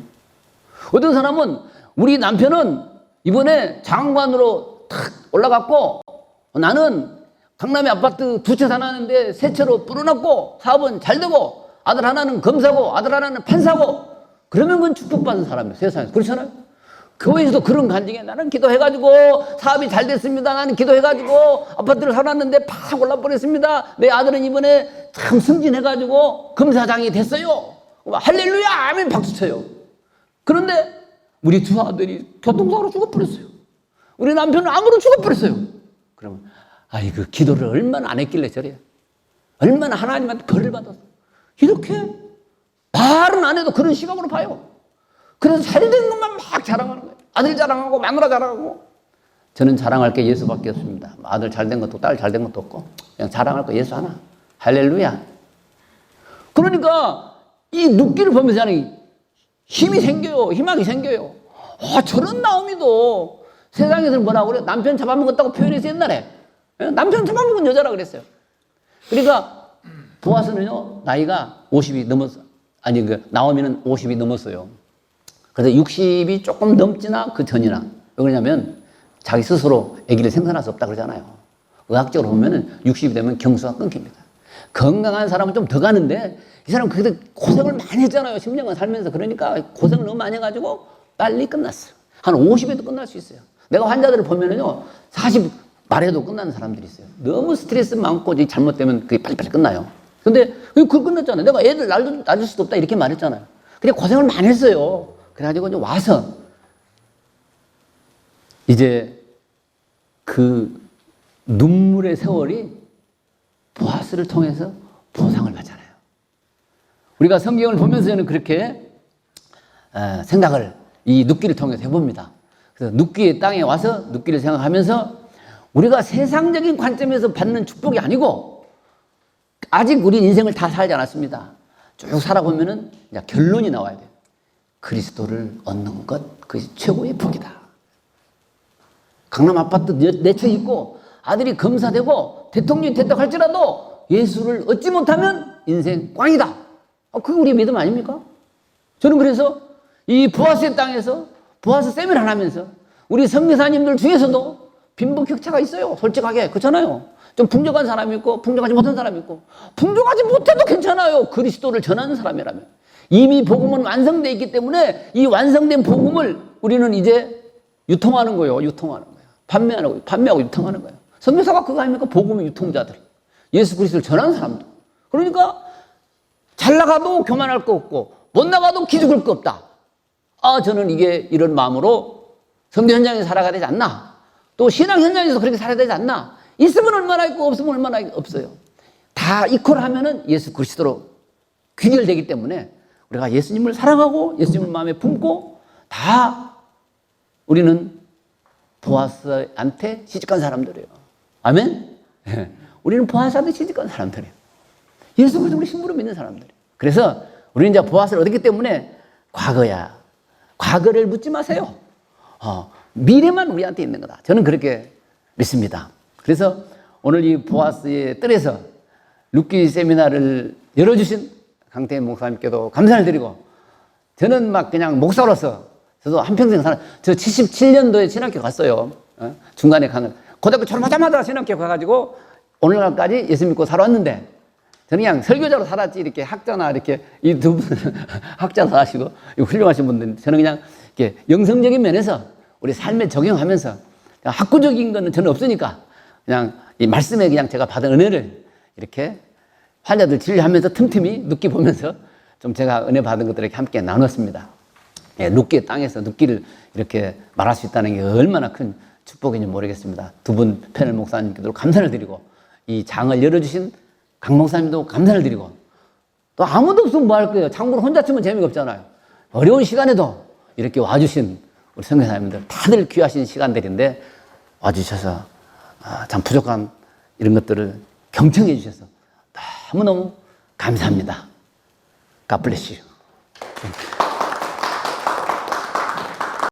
어떤 사람은 우리 남편은 이번에 장관으로 탁 올라갔고 나는 강남에 아파트 2채 사놨는데 3채로 불어났고 사업은 잘 되고 아들 하나는 검사고 아들 하나는 판사고 그러면 그건 축복받은 사람이에요. 세상에서. 그렇잖아요. 교회에서도 그런 간증에 나는 기도해가지고 사업이 잘 됐습니다. 나는 기도해가지고 아파트를 사놨는데 팍 올라버렸습니다. 내 아들은 이번에 참 승진해가지고 검사장이 됐어요. 할렐루야 아멘 박수 쳐요. 그런데 우리 두 아들이 교통사고로 죽어버렸어요. 우리 남편은 암으로 죽어버렸어요. 그러면 그 기도를 얼마나 안 했길래 저래. 얼마나 하나님한테 벌을 받았어. 이렇게 말은 안 해도 그런 시각으로 봐요. 그래서 잘된 것만 막 자랑하는 거예요. 아들 자랑하고 마누라 자랑하고. 저는 자랑할 게 예수밖에 없습니다. 아들 잘된 것도 딸 잘된 것도 없고 그냥 자랑할 거 예수 하나. 할렐루야. 그러니까 이 룻기를 보면서 힘이 생겨요. 희망이 생겨요. 저런 나오미도 세상에서는 뭐라고 그래요? 남편 잡아먹었다고 표현했어요 옛날에. 남편 잡아먹은 여자라 그랬어요. 그러니까 보아스는요 나이가 50이 넘었어. 나오미는 50이 넘었어요. 그래서 60이 조금 넘지나 그 전이나. 왜 그러냐면 자기 스스로 아기를 생산할 수 없다 그러잖아요. 의학적으로 보면은 60이 되면 경수가 끊깁니다. 건강한 사람은 좀 더 가는데 이 사람은 그래도 고생을 많이 했잖아요. 10년간 살면서. 그러니까 고생을 너무 많이 해가지고 빨리 끝났어요. 한 50에도 끝날 수 있어요. 내가 환자들을 보면은요 40 말해도 끝나는 사람들이 있어요. 너무 스트레스 많고 잘못되면 그게 빨리빨리 끝나요. 근데 그걸 끝났잖아요. 내가 애들 낳을 수도 없다 이렇게 말했잖아요. 근데 고생을 많이 했어요. 그래가지고 이제 와서 이제 그 눈물의 세월이 보아스를 통해서 보상을 받잖아요. 우리가 성경을 보면서 저는 그렇게 생각을 이 눕기를 통해서 해봅니다. 그래서 눕기의 땅에 와서 눕기를 생각하면서 우리가 세상적인 관점에서 받는 축복이 아니고 아직 우리 인생을 다 살지 않았습니다. 쭉 살아보면은 이제 결론이 나와야 돼요. 그리스도를 얻는 것, 그것이 최고의 복이다. 강남 아파트 내 채 있고 아들이 검사되고 대통령이 됐다 할지라도 예수를 얻지 못하면 인생 꽝이다. 그게 우리 믿음 아닙니까? 저는 그래서 이 보아스의 땅에서 보아스 세미나를 하면서 우리 선교사님들 중에서도 빈부격차가 있어요. 솔직하게. 그렇잖아요. 좀 풍족한 사람이 있고 풍족하지 못한 사람이 있고 풍족하지 못해도 괜찮아요. 그리스도를 전하는 사람이라면. 이미 복음은 완성되어 있기 때문에 이 완성된 복음을 우리는 이제 유통하는 거예요. 유통하는 거예요. 판매하고 유통하는 거예요. 선교사가 그거 아닙니까? 복음의 유통자들. 예수 그리스도를 전하는 사람들. 그러니까 잘 나가도 교만할 거 없고 못 나가도 기죽을 거 없다. 저는 이런 마음으로 선교 현장에서 살아가야 되지 않나. 또 신앙 현장에서 그렇게 살아야 되지 않나. 있으면 얼마나 있고 없으면 얼마나 없어요. 다 이퀄하면은 예수 그리스도로 귀결되기 때문에 우리가 예수님을 사랑하고 예수님을 마음에 품고 다 우리는 보아스한테 시집간 사람들이에요. 아멘? 우리는 보아스한테 시집간 사람들이에요. 예수 그리스도를 신부로 믿는 사람들이에요. 그래서 우리는 이제 보아스를 얻었기 때문에 과거야. 과거를 묻지 마세요. 미래만 우리한테 있는 거다. 저는 그렇게 믿습니다. 그래서 오늘 이 보아스의 뜰에서 룻기 세미나를 열어주신 강태현 목사님께도 감사를 드리고 저는 막 그냥 목사로서 저도 한평생 저 77년도에 신학교 갔어요. 중간에 고등학교 졸업하자마자 신학교 가가지고 오늘날까지 예수 믿고 살았는데 저는 그냥 설교자로 살았지 이렇게 학자나 이렇게 이 두 분 학자로 사시고 훌륭하신 분들 저는 그냥 이렇게 영성적인 면에서 우리 삶에 적용하면서 학구적인 거는 저는 없으니까 그냥 이 말씀에 그냥 제가 받은 은혜를 이렇게 환자들 진료하면서 틈틈이 눕기 보면서 좀 제가 은혜 받은 것들을 함께 나눴습니다. 눕기의 땅에서 눕기를 이렇게 말할 수 있다는 게 얼마나 큰 축복인지 모르겠습니다. 두 분 패널 목사님께도 감사를 드리고 이 장을 열어주신 강 목사님도 감사를 드리고 또 아무도 없으면 뭐 할 거예요. 장구를 혼자 치면 재미가 없잖아요. 어려운 시간에도 이렇게 와주신 우리 선교사님들 다들 귀하신 시간들인데 와주셔서 참 부족한 이런 것들을 경청해 주셔서 너무너무 감사합니다. God bless you.